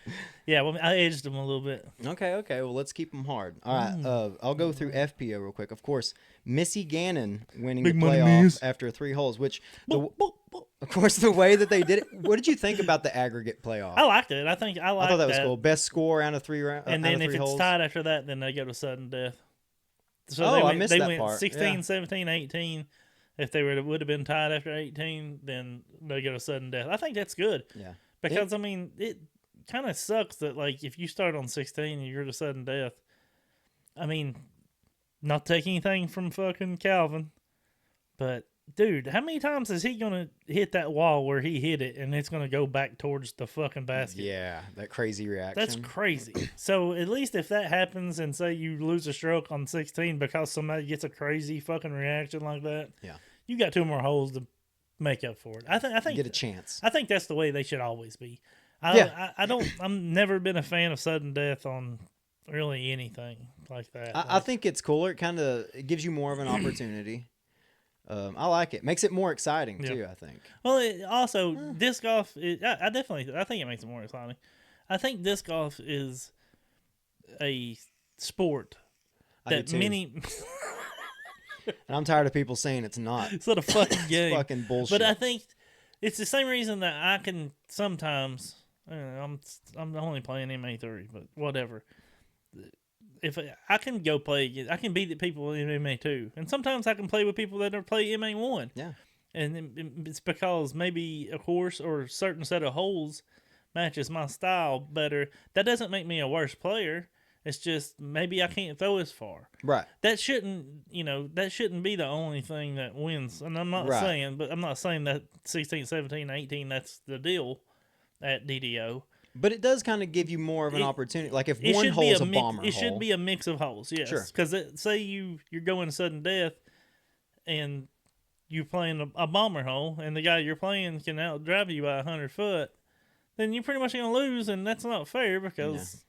Yeah, well, I edged them a little bit. Okay. Well, let's keep them hard. All right. I'll go through FPO real quick. Of course, Missy Gannon winning Big the playoff after 3 holes, which, of course, the way that they did it. What did you think about the aggregate playoff? I liked it. I thought that was cool. Best score out of 3 rounds. And then if it's holes. tied after that, then they go to sudden death. So I missed that went part. 16, 17, 18. If they would have been tied after 18, then they go to sudden death. I think that's good. Yeah. Because, it kind of sucks that, like, if you start on 16 and you're to sudden death, not take anything from fucking Calvin, but, dude, how many times is he going to hit that wall where he hit it and it's going to go back towards the fucking basket? Yeah, that crazy reaction. That's crazy. So at least if that happens and say you lose a stroke on 16 because somebody gets a crazy fucking reaction like that, yeah, you got 2 more holes to make up for it. I think get a chance. I think that's the way they should always be. I'm never been a fan of sudden death on really anything like that. I think it's cooler. It gives you more of an opportunity. I like it. Makes it more exciting too. I think. Well, it also disc golf. I think it makes it more exciting. I think disc golf is a sport that many. And I'm tired of people saying it's not. It's not a fucking game. It's fucking bullshit. But I think it's the same reason that I can sometimes. I'm only playing MA3, but whatever. If I can go play against, I can beat the people in MA2, and sometimes I can play with people that don't play MA1. Yeah, and it's because maybe a course or a certain set of holes matches my style better. That doesn't make me a worse player. It's just maybe I can't throw as far. Right. That shouldn't be the only thing that wins. And I'm not saying that 16, 17, 18 that's the deal at DDO. But it does kind of give you more of an opportunity. Like if one hole's a bomber hole. It should be a mix of holes, yes. Sure. Because say you're going sudden death and you're playing a bomber hole and the guy you're playing can outdrive you by 100 foot, then you're pretty much going to lose, and that's not fair because,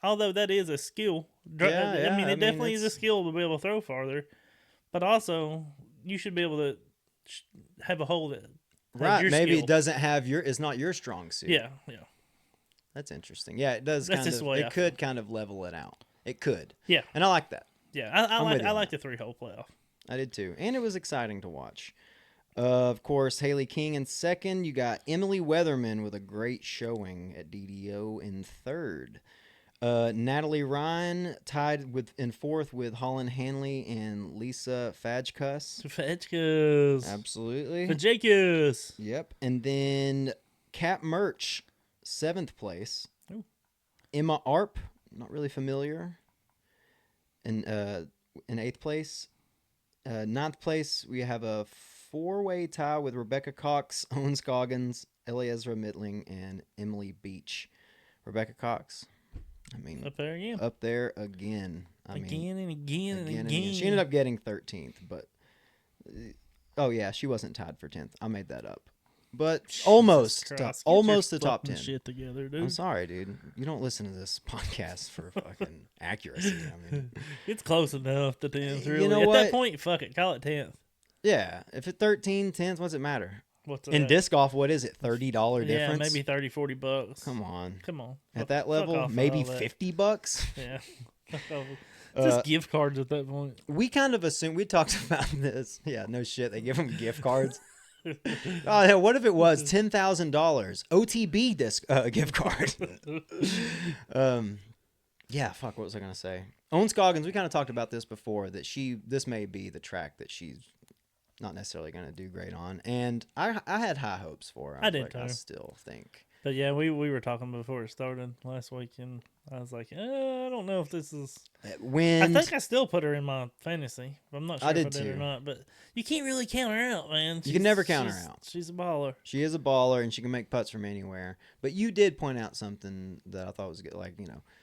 although that is a skill. It definitely is a skill to be able to throw farther. But also, you should be able to have a hole that right, maybe it doesn't have it's not your strong suit. Yeah. That's interesting. Yeah, it does. It could kind of level it out. It could. Yeah, and I like that. Yeah, I like the 3-hole playoff. I did too, and it was exciting to watch. Of course, Haley King in second. You got Emily Weathermen with a great showing at DDO in third. Natalie Ryan tied in fourth with Holland Hanley and Lisa Fajkus. Absolutely. Fajakus. Yep. And then Kat Murch, 7th place. Ooh. Emma Arp, not really familiar, in 8th place. 9th place, we have a 4-way tie with Rebecca Cox, Owen Scoggins, Eliezra Mittling, and Emily Beach. Rebecca Cox, up there again. Again and again. She ended up getting 13th, but she wasn't tied for 10th. I made that up. But almost the top 10. Shit together, dude. I'm sorry, dude. You don't listen to this podcast for fucking accuracy. It's close enough to 10th, really. You know At what? that point, fuck it. Call it 10th. Yeah, if it's 13, 10s, what's it matter? What's In disc golf, what is it? $30 difference? Yeah, maybe $30-$40. Come on. At that level, maybe $50. Yeah. Just gift cards at that point. We kind of assume we talked about this. Yeah, no shit. They give them gift cards. Oh, yeah, what if it was $10,000 OTB disc gift card? Yeah, fuck. What was I gonna say? Owen Scoggins. We kind of talked about this before. That this may be the track that she's not necessarily gonna do great on, and I had high hopes for her. I did too. I still think. But yeah, we were talking before it started last week, and I was like, I don't know if this is. I think I still put her in my fantasy. I'm not sure if I did or not, but you can't really count her out, man. You can never count her out. She's a baller. She is a baller, and she can make putts from anywhere. But you did point out something that I thought was good. Like,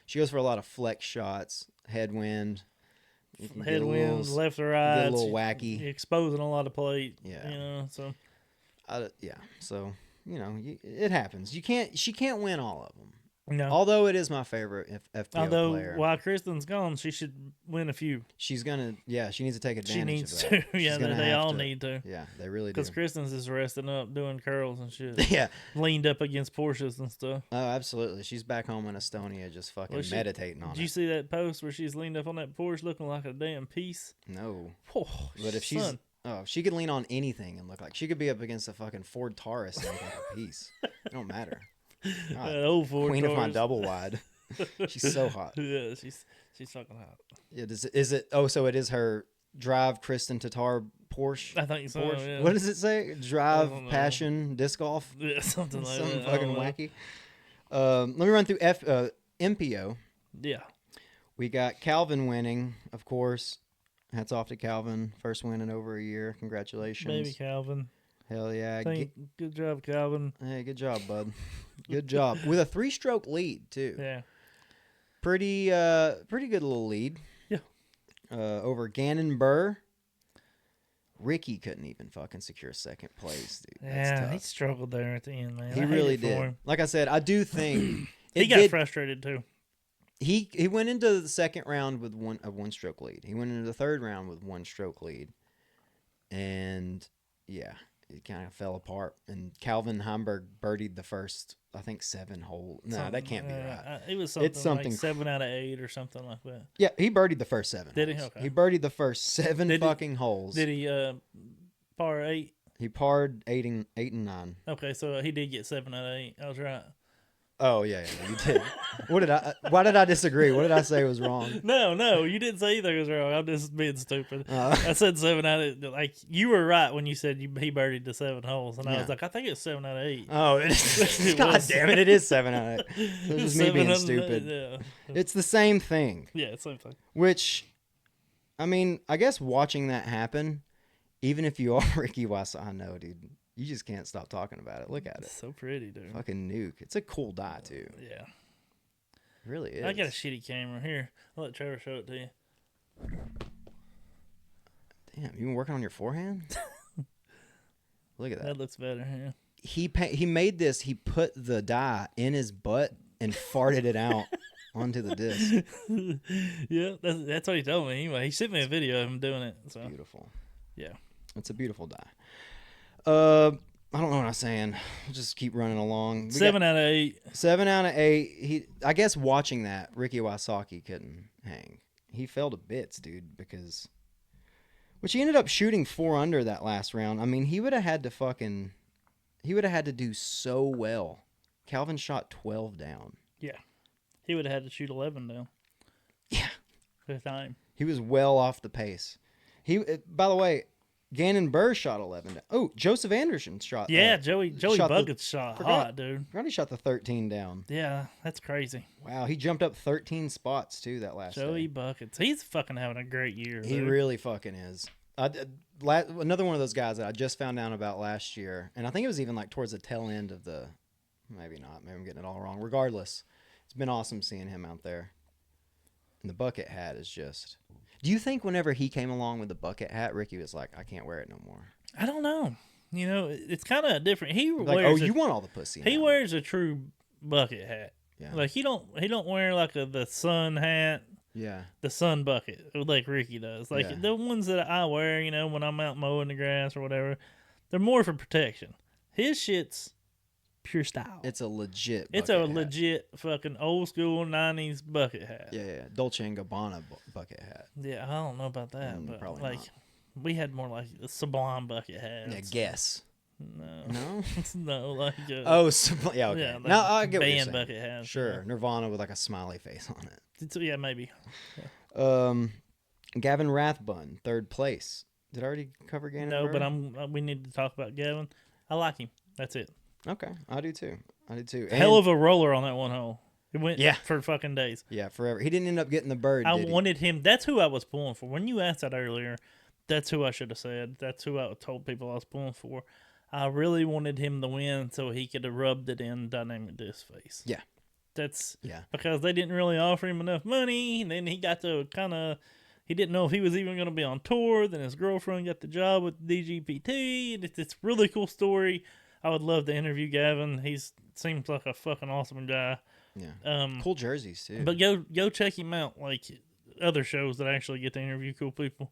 she goes for a lot of flex shots, headwind. Headwinds, left or right. Get a little wacky. Exposing a lot of plate. Yeah. So. Yeah. So. It happens. She can't win all of them. No. Although it is my favorite FPO player. While Kristen's gone, she should win a few. She's gonna, she needs to take advantage. She needs of that. to. Yeah, they all need to. Yeah, they really do. Because Kristen's is resting up, doing curls and shit. Yeah, leaned up against Porsches and stuff. Oh, absolutely. She's back home in Estonia, just fucking meditating on it. Did you see that post where she's leaned up on that Porsche, looking like a damn piece? No. Oh, but if she's. Oh, she could lean on anything and look like she could be up against a fucking Ford Taurus and look like a piece. It don't matter. That old Ford Queen Taurus. of my double wide. She's so hot. Yeah, she's fucking hot. Yeah, is it? Oh, so it is her drive Kristen Tatar Porsche. I think so. Porsche? Yeah. What does it say? Drive passion disc golf. Yeah, something like that. Something fucking wacky. Let me run through MPO. Yeah. We got Calvin winning, of course. Hats off to Calvin. First win in over a year. Congratulations. Baby Calvin. Hell yeah. Good job, Calvin. Hey, good job, bud. Good job. With a 3-stroke lead, too. Yeah. Pretty good little lead. Yeah. Over Gannon Burr. Ricky couldn't even fucking secure second place, dude. That's tough. He struggled there at the end, man. He really did. Like I said, I do think... he got frustrated, too. He went into the second round with a 1-stroke lead. He went into the third round with 1-stroke lead. And, yeah, it kind of fell apart. And Calvin Heimberg birdied the first, I think, 7 hole. No, that can't be right. It was something like 7 out of 8 or something like that. Yeah, he birdied the first 7 Did holes. he? Okay. He birdied the first 7 fucking holes. Did he par 8? He parred 8 and 9. Okay, so he did get 7 out of 8. I was right. Oh, yeah, you did. Why did I disagree? What did I say was wrong? No, you didn't say anything was wrong. I'm just being stupid. I said 7 out of 8. Like, you were right when you said he birdied the 7 holes. And I was like, I think it's 7 out of 8. Oh, it is. God damn it. It is 7 out of 8. It's just me being stupid. Yeah. It's the same thing. Yeah, same thing. Which, I mean, I guess watching that happen, even if you are Ricky Weiss, I know, dude. You just can't stop talking about it. Look at it. It's so pretty, dude. Fucking nuke. It's a cool die, too. Yeah. It really is. I got a shitty camera. Here, I'll let Trevor show it to you. Damn, you been working on your forehand? Look at that. That looks better, yeah. He made this. He put the die in his butt and farted it out onto the disc. Yeah, that's what he told me. Anyway, he sent me a video of him doing it. So. Beautiful. Yeah. It's a beautiful die. I don't know what I'm saying. I'll just keep running along. 7 out of 8. 7 out of 8. I guess watching that, Ricky Wysocki couldn't hang. He fell to bits, dude, because... Which he ended up shooting 4 under that last round. I mean, he would have had to do so well. Calvin shot 12 down. Yeah. He would have had to shoot 11 down. Yeah. For the time. He was well off the pace. By the way... Gannon Burr shot 11 down. Oh, Joseph Anderson shot. Yeah, Joey Buckets shot hot, dude. Forgot he shot the 13 down. Yeah, that's crazy. Wow, he jumped up 13 spots, too, that last Joey day. Buckets. He's fucking having a great year. He really fucking is. Another one of those guys that I just found out about last year, and I think it was even like towards the tail end of the... Maybe not. Maybe I'm getting it all wrong. Regardless, it's been awesome seeing him out there. And the bucket hat is just... Do you think whenever he came along with the bucket hat, Ricky was like, I can't wear it no more? I don't know. You know, it's kind of different. He like, wears you want all the pussy. He wears a true bucket hat. Yeah. Like he don't wear like the sun hat. Yeah. The sun bucket, like Ricky does. Like Yeah. the ones that I wear, when I'm out mowing the grass or whatever, they're more for protection. His shit's pure style. It's a legit It's bucket a hat. legit fucking old school 90s bucket hat. Yeah. Dolce and Gabbana bucket hat. Yeah, I don't know about that, but probably like not. we had more like the Sublime bucket hats. Yeah, guess. No, no, like yeah, okay. yeah, like Now I get what you're band saying. bucket hats. Sure, Nirvana with like a smiley face on it. Yeah, maybe. Gavin Rathbun, 3rd place. Did I already cover Gannon? No, but we need to talk about Gavin. I like him. That's it. Okay, I do too. Hell of a roller on that one hole. It went Yeah. for fucking days. Yeah, forever. He didn't end up getting the bird. I did he? wanted him. That's who I was pulling for. When you asked that earlier, that's who I should have said. That's who I told people I was pulling for. I really wanted him to win so he could have rubbed it in Dynamic Disc face. Yeah. That's Yeah. because they didn't really offer him enough money, and then he got to he didn't know if he was even going to be on tour. Then his girlfriend got the job with DGPT. It's a really cool story. I would love to interview Gavin. He seems like a fucking awesome guy. Yeah. Cool jerseys too. But go check him out. Like other shows that actually get to interview cool people.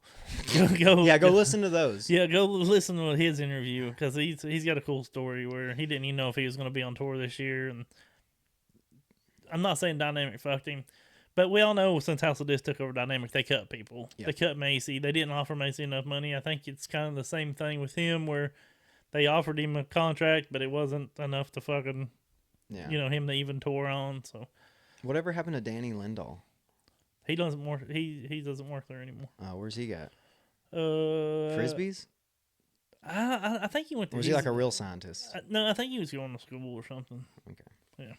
Go listen to those. Yeah, go listen to his interview because he's got a cool story where he didn't even know if he was going to be on tour this year. And I'm not saying Dynamic fucked him, but we all know since House of Disc took over Dynamic, they cut people. Yep. They cut Macy. They didn't offer Macy enough money. I think it's kind of the same thing with him where they offered him a contract, but it wasn't enough to fucking him to even tour on. So whatever happened to Danny Lindahl? he doesn't work. He doesn't work there anymore. Where's he got? Frisbees. I think he went. Or was he like a real scientist? No, I think he was going to school or something. Okay. Yeah.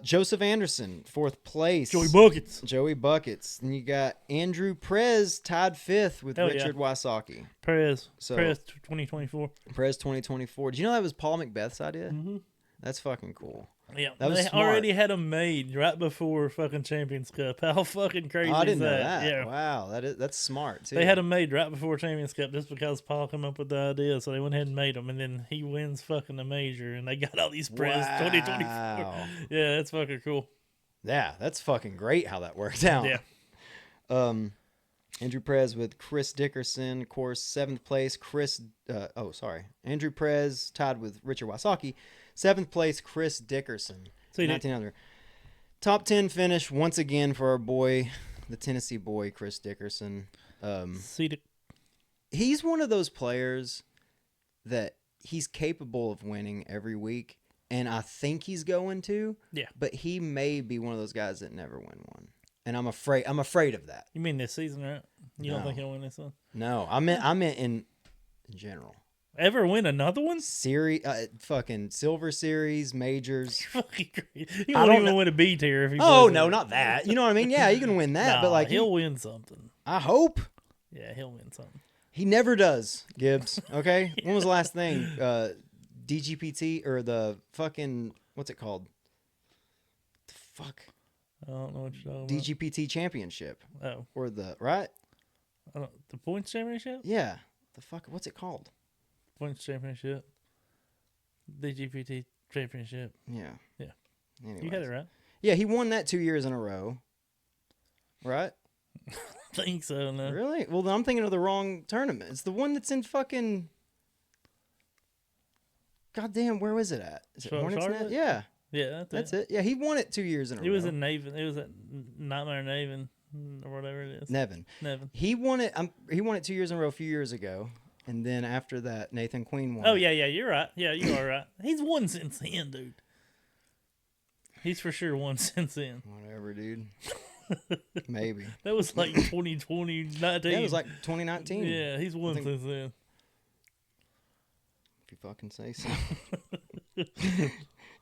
Joseph Anderson, 4th place. Joey Buckets. And you got Andrew Prez tied 5th with Richard Wysocki. Prez 2024. Prez 2024. Did you know that was Paul Macbeth's idea? Mm-hmm. That's fucking cool. Yeah, that was they smart. already had them made right before fucking Champions Cup. How fucking crazy I didn't is know that? that. Yeah. Wow, that's smart too. They had them made right before Champions Cup just because Paul came up with the idea, so they went ahead and made them, and then he wins fucking the major, and they got all these Prez 2024. Yeah, that's fucking cool. Yeah, that's fucking great how that worked out. Yeah. Andrew Prez with Chris Dickerson, of course, 7th place. Andrew Prez tied with Richard Wysocki. 7th place, Chris Dickerson. So 1900. Top 10 finish once again for our boy, the Tennessee boy, Chris Dickerson. He's one of those players that he's capable of winning every week, and I think he's going to. Yeah. But he may be one of those guys that never win one. And I'm afraid of that. You mean this season, right? You don't think he'll win this one? No, I meant in general. Ever win another one? Series, fucking Silver Series, majors. Fucking crazy. He won't even win a B tier if he. Oh no, not that. You know what I mean? Yeah, you can win that, but like he'll win something. I hope. Yeah, he'll win something. He never does, Gibbs. Okay, when was the last thing? DGPT or the fucking what's it called? The fuck. I don't know what you're talking about. DGPT championship. Oh, or the right? The points championship. Yeah. The fuck. What's it called? Points championship. DGPT championship. Yeah. Yeah. Anyways. You got it right. Yeah, he won that 2 years in a row. Right? I think so. No. Really? Well, then I'm thinking of the wrong tournament. It's the one that's in fucking. Goddamn, where was it at? Is it Hornets Net? Yeah. Yeah, that's it. Yeah, he won it 2 years in a row. He was in Naven. It was at Nightmare Naven or whatever it is. Nevin. He won it. He won it 2 years in a row a few years ago, and then after that, Nathan Queen won. Oh yeah, you're right. Yeah, you are right. He's won since then, dude. He's for sure won since then. Whatever, dude. Maybe. That was like 2019. Yeah, it was like 2019. Yeah, he's won since then. If you fucking say so.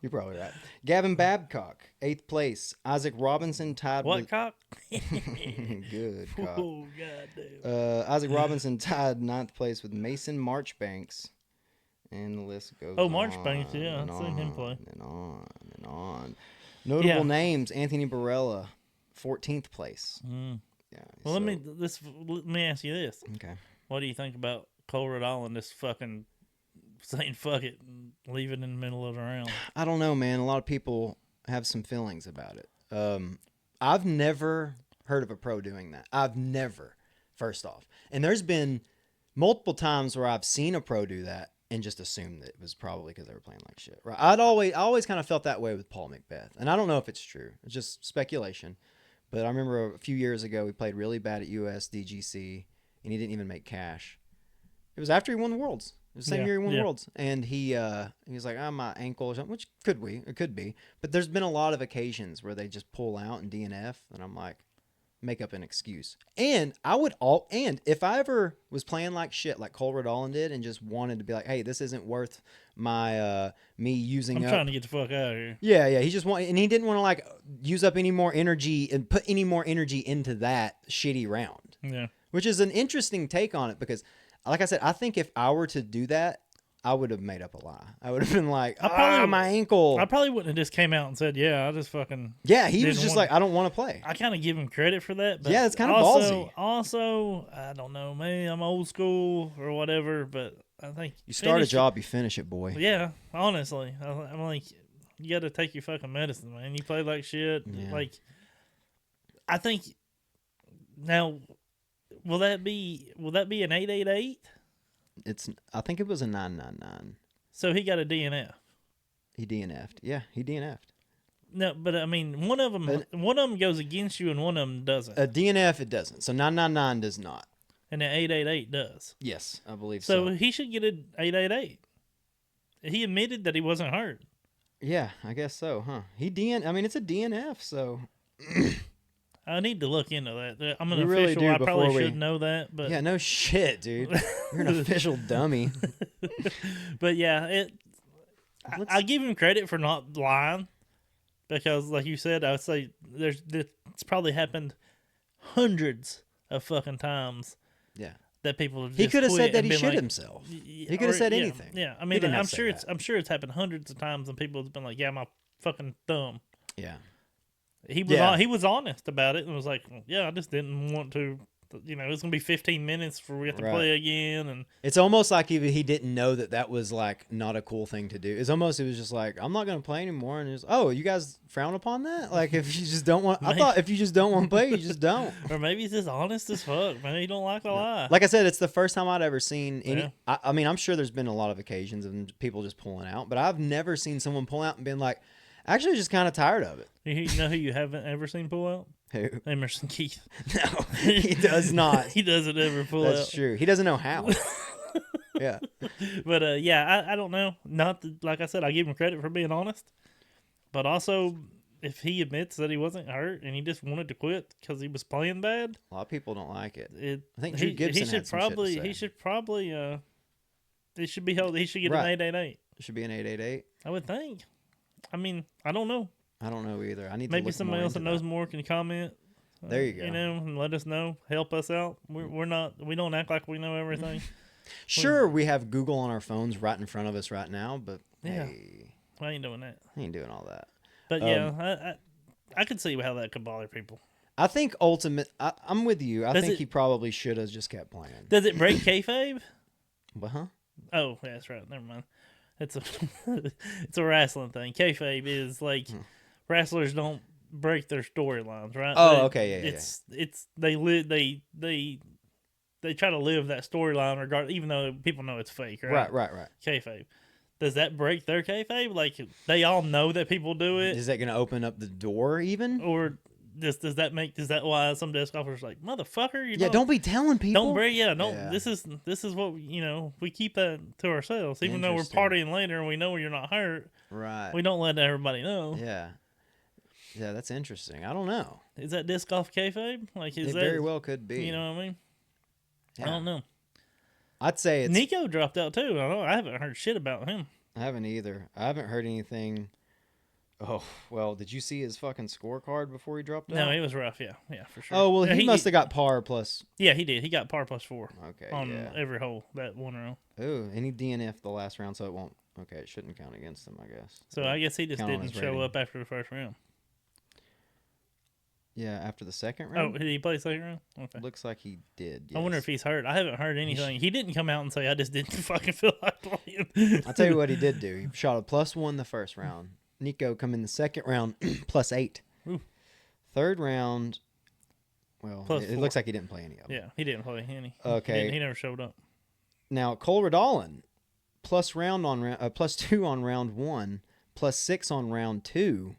You're probably right. Gavin Babcock, 8th place. Isaac Robinson tied what with... cock? Good cock. Oh, goddamn. Isaac Robinson tied 9th place with Mason Marchbanks. And the list goes on. Oh, Marchbanks, yeah. I've seen him play. And on. Notable names, Anthony Barella, 14th place. Mm. Yeah. Well, let me ask you this. Okay. What do you think about Cole Riddall and this fucking saying fuck it and leaving in the middle of the round? I don't know, man. A lot of people have some feelings about it. I've never heard of a pro doing that. I've never, first off. And there's been multiple times where I've seen a pro do that and just assumed that it was probably because they were playing like shit. Right? I always kind of felt that way with Paul Macbeth. And I don't know if it's true. It's just speculation. But I remember a few years ago, we played really bad at US DGC, and he didn't even make cash. It was after he won the Worlds. It was the same year he won Worlds. And he was like, my ankle or something, which it could be. But there's been a lot of occasions where they just pull out and DNF, and I'm like, make up an excuse. And if I ever was playing like shit like Cole Redolin did and just wanted to be like, hey, this isn't worth my me using I'm trying to get the fuck out of here. Yeah, he just wanted, and he didn't want to like use up any more energy and put any more energy into that shitty round. Yeah. Which is an interesting take on it because like I said, I think if I were to do that, I would have made up a lie. I would have been like, my ankle. I probably wouldn't have just came out and said, yeah, I just fucking. Yeah, he was just like, I don't want to play. I kind of give him credit for that. But yeah, it's kind of ballsy. Also, I don't know, man, I'm old school or whatever, but I think. You start a job, you finish it, boy. Yeah, honestly. I'm like, you got to take your fucking medicine, man. You play like shit. Yeah. Like, I think. Now, will that be an 888? I think it was a 999. So he got a DNF. He DNF'd. Yeah, he DNF'd. No, but I mean, one of them goes against you and one of them doesn't. A DNF it doesn't. So 999 does not. And the 888 does. Yes, I believe so. So he should get an 888. He admitted that he wasn't hurt. Yeah, I guess so, huh? I mean, it's a DNF, so. I need to look into that. I'm an official. Really I probably should know that, but yeah, no shit, dude. You're an official dummy. But yeah, I give him credit for not lying because, like you said, I would say it's probably happened hundreds of fucking times. Yeah, that people have just he could have said that he shit like, himself. He could have said anything. Yeah, I mean, I'm sure it's happened hundreds of times, and people have been like, "Yeah, my fucking thumb." Yeah. He was honest about it and was like, yeah, I just didn't want to, it's going to be 15 minutes before we have to play again. And it's almost like he didn't know that was like not a cool thing to do. It was just like, I'm not going to play anymore. And it's, oh, you guys frown upon that? Like if you just don't want, I thought if you just don't want to play, you just don't. Or maybe he's just honest as fuck. Maybe he don't like to lie. Like I said, it's the first time I'd ever seen any, yeah. I mean, I'm sure there's been a lot of occasions of people just pulling out, but I've never seen someone pull out and been like, actually, just kind of tired of it. You know who you haven't ever seen pull out? Who? Emerson Keith. No, he does not. He doesn't ever pull out. That's true. He doesn't know how. Yeah. But yeah, I don't know. Not that, like I said, I give him credit for being honest. But also, if he admits that he wasn't hurt and he just wanted to quit because he was playing bad, a lot of people don't like it. I think Drew Gibson he should probably it should be held. He should get an 888. It should be an 888. I would think. I mean, I don't know. I don't know either. I need maybe to look somebody else that knows more can comment. There you go. And let us know. Help us out. We don't act like we know everything. Sure, we have Google on our phones right in front of us right now, but yeah, hey, I ain't doing that. I ain't doing all that. But yeah, I could see how that could bother people. I think I'm with you. I think he probably should have just kept playing. Does it break kayfabe? What? Huh? Oh, yeah, that's right. Never mind. It's a wrestling thing. Kayfabe is like wrestlers don't break their storylines, right? Oh, okay, yeah. It's they try to live that storyline even though people know it's fake, right? Right. Kayfabe. Does that break their kayfabe? Like they all know that people do it. Is that going to open up the door even? Or does that why some disc golfers are like, motherfucker? Don't be telling people. Don't break. Yeah, don't. Yeah. This is what we keep that to ourselves. Even though we're partying later and we know you're not hurt. Right. We don't let everybody know. Yeah. Yeah, that's interesting. I don't know. Is that disc golf kayfabe? Like, it very well could be. You know what I mean? Yeah. I don't know. I'd say it's Nico dropped out too. I haven't heard shit about him. I haven't either. I haven't heard anything. Oh, well, did you see his fucking scorecard before he dropped out? No, it was rough, yeah, for sure. Oh, well, he must have got par plus. Yeah, he did. He got par plus 4. Okay, on every hole that one round. Oh, and he DNF'd the last round, so it won't. Okay, it shouldn't count against him, I guess. So I guess he just didn't show up after the first round. Yeah, after the second round? Oh, did he play the second round? Okay. Looks like he did, yes. I wonder if he's hurt. I haven't heard anything. He didn't come out and say, I just didn't fucking feel like playing. I'll tell you what he did do. He shot a +1 the first round. Nico come in the second round +8. Ooh. Third round. Well, Plus it 4. looks like he didn't play any of them. Yeah, he didn't play any. Okay. He never showed up. Now, Cole Redolin, plus 2 on round 1, plus 6 on round 2.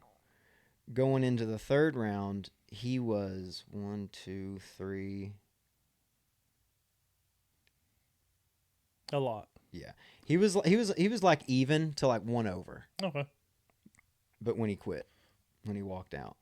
Going into the third round, he was 1, 2, 3. A lot. Yeah, he was like even to like 1 over. Okay. But when he quit, when he walked out.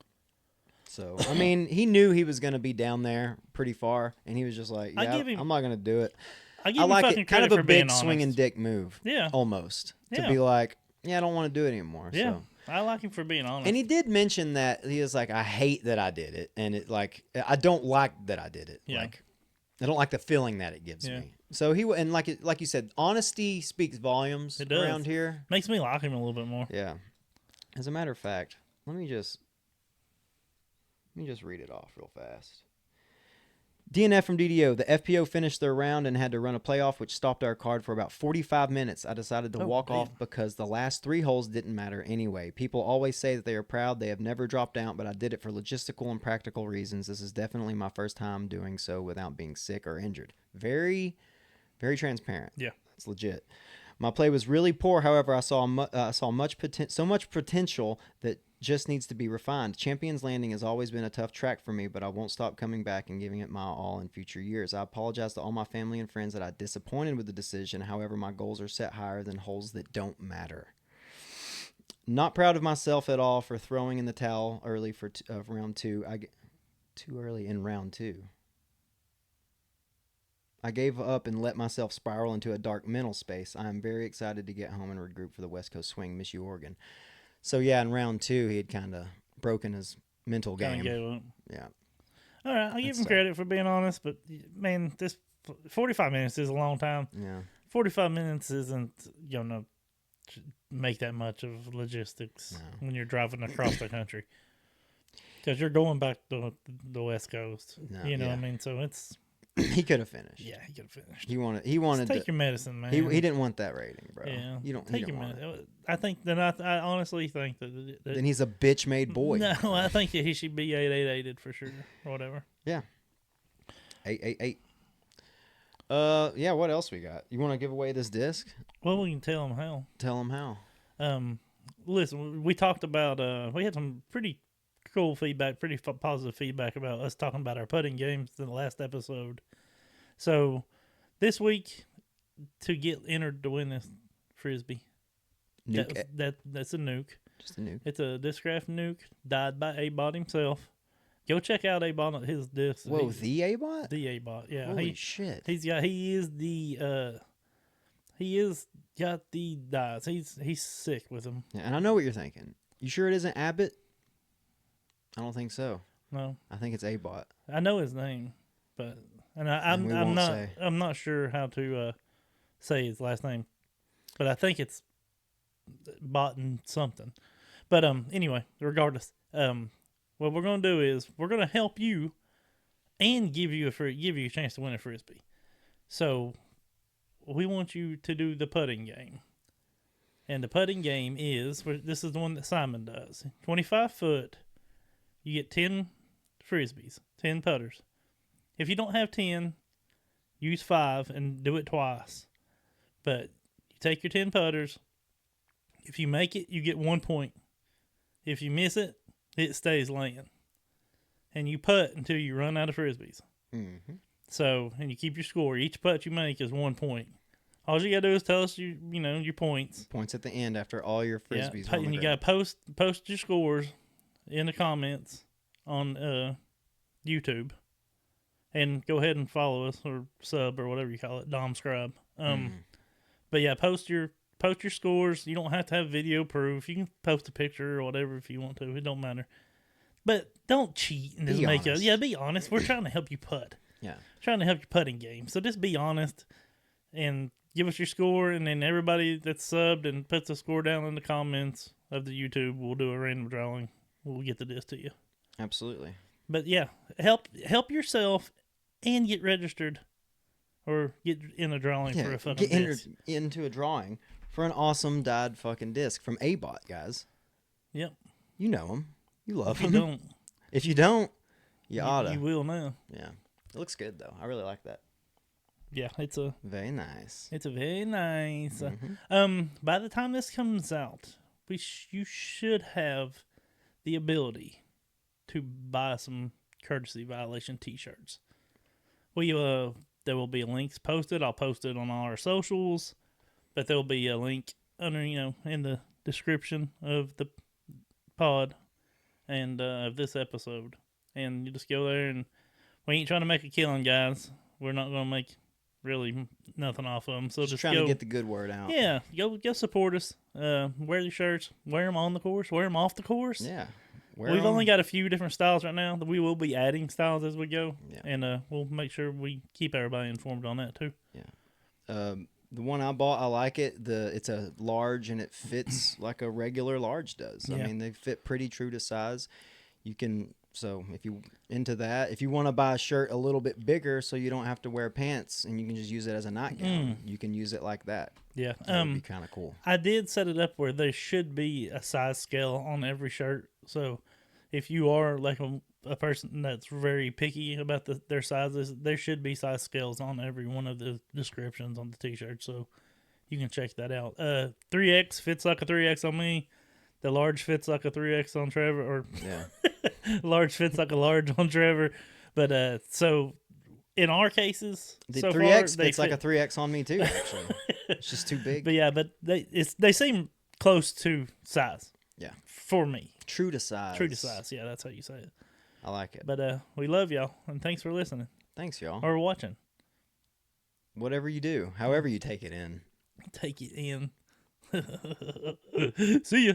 So, I mean, he knew he was going to be down there pretty far, and he was just like, yeah, I'm not going to do it. I like it. Kind of a big swinging dick move. Yeah. Almost. Yeah. To be like, yeah, I don't want to do it anymore. Yeah. So. I like him for being honest. And he did mention that he was like, I hate that I did it. And it I don't like that I did it. Yeah. Like, I don't like the feeling that it gives me. So and like you said, honesty speaks volumes around here. Makes me like him a little bit more. Yeah. As a matter of fact, let me just read it off real fast. DNF from DDO. The FPO finished their round and had to run a playoff, which stopped our card for about 45 minutes. I decided to walk off because the last 3 holes didn't matter anyway. People always say that they are proud. They have never dropped out, but I did it for logistical and practical reasons. This is definitely my first time doing so without being sick or injured. Very, very transparent. Yeah. It's legit. My play was really poor. However, I saw so much potential that just needs to be refined. Champions Landing has always been a tough track for me, but I won't stop coming back and giving it my all in future years. I apologize to all my family and friends that I disappointed with the decision. However, my goals are set higher than holes that don't matter. Not proud of myself at all for throwing in the towel early for round 2. Too early in round 2. I gave up and let myself spiral into a dark mental space. I am very excited to get home and regroup for the West Coast swing. Miss you, Oregon. So, yeah, in round 2, he had kind of broken his mental game. Gave up. Yeah. All right, I'll give him credit for being honest, but, man, this 45 minutes is a long time. Yeah. 45 minutes isn't going to make that much of logistics when you're driving across the country. Because you're going back to the West Coast. No, you know what I mean? So it's... He could have finished. Yeah, he could have finished. He wanted Just take your medicine, man. He didn't want that rating, bro. Yeah, you don't take your medicine. I think that I honestly think that then he's a bitch made boy. No, I think that he should be 888'd for sure or whatever. Yeah. 888. Yeah. What else we got? You want to give away this disc? Well, we can tell him how. Tell him how. Listen, we talked about. We had some pretty cool feedback, pretty positive feedback about us talking about our putting games in the last episode. So this week, to get entered to win this frisbee, nuke. That's a nuke. Just a nuke. It's a Discraft nuke, dyed by A-Bot himself. Go check out A-Bot, his discs. Whoa, the A-Bot? The A-Bot, yeah. Holy shit. He is got the dyes. He's sick with them. Yeah, and I know what you're thinking. You sure it isn't Abbott? I don't think so. No. I think it's A-Bot. I know his name, but I'm not sure how to say his last name, but I think it's Botten something. But anyway, regardless, what we're gonna do is we're gonna help you and give you a chance to win a frisbee. So we want you to do the putting game, and the putting game is this is the one that Simon does. 25 foot. You get 10 frisbees, 10 putters. If you don't have 10, use 5 and do it twice. But you take your 10 putters. If you make it, you get 1 point. If you miss it, it stays laying. And you putt until you run out of frisbees. Mm-hmm. So, and you keep your score. Each putt you make is 1 point. All you gotta do is tell us your points. Points at the end after all your frisbees. Yeah, and you gotta post your scores in the comments on YouTube, and go ahead and follow us or sub or whatever you call it, Domscribe. But yeah, post your scores. You don't have to have video proof. You can post a picture or whatever if you want to. It don't matter. But don't cheat and just make it. Yeah, be honest. We're trying to help you putt. Yeah, trying to help you putting game. So just be honest and give us your score, and then everybody that's subbed and puts a score down in the comments of the YouTube, we'll do a random drawing. We'll get the disc to you. Absolutely. But yeah, help yourself and get registered or get in a drawing for a fucking disc. Get into a drawing for an awesome dyed fucking disc from A-Bot, guys. Yep. You know him. You love if him. You don't. If you don't, you oughta. You will now. Yeah. It looks good though. I really like that. Yeah, it's a Very nice. It's a very nice. Mhm. By the time this comes out, you should have the ability to buy some courtesy violation T-shirts. There will be links posted. I'll post it on all our socials, but there will be a link under in the description of the pod and of this episode, and you just go there, and we ain't trying to make a killing, guys. We're not gonna make really nothing off of them. So just trying go, to get the good word out. Yeah, go support us. Wear the shirts. Wear them on the course. Wear them off the course. Yeah. We've only got a few different styles right now. We will be adding styles as we go. Yeah. And we'll make sure we keep everybody informed on that too. Yeah. The one I bought, I like it. It's a large and it fits like a regular large does. Yeah. I mean, they fit pretty true to size. So if you into that, if you want to buy a shirt a little bit bigger so you don't have to wear pants and you can just use it as a nightgown, you can use it like that. Yeah. That would be kind of cool. I did set it up where there should be a size scale on every shirt. So if you are like a person that's very picky about their sizes, there should be size scales on every one of the descriptions on the T-shirt. So you can check that out. 3X fits like a 3X on me. The large fits like a 3X on Trevor, or large fits like a large on Trevor. But so in our cases, the so 3X fits like a 3X on me too. Actually, it's just too big. But yeah, they seem close to size. Yeah, for me, true to size. True to size. Yeah, that's how you say it. I like it. But we love y'all, and thanks for listening. Thanks, y'all. Or watching. Whatever you do, however you take it in. Take it in. See ya.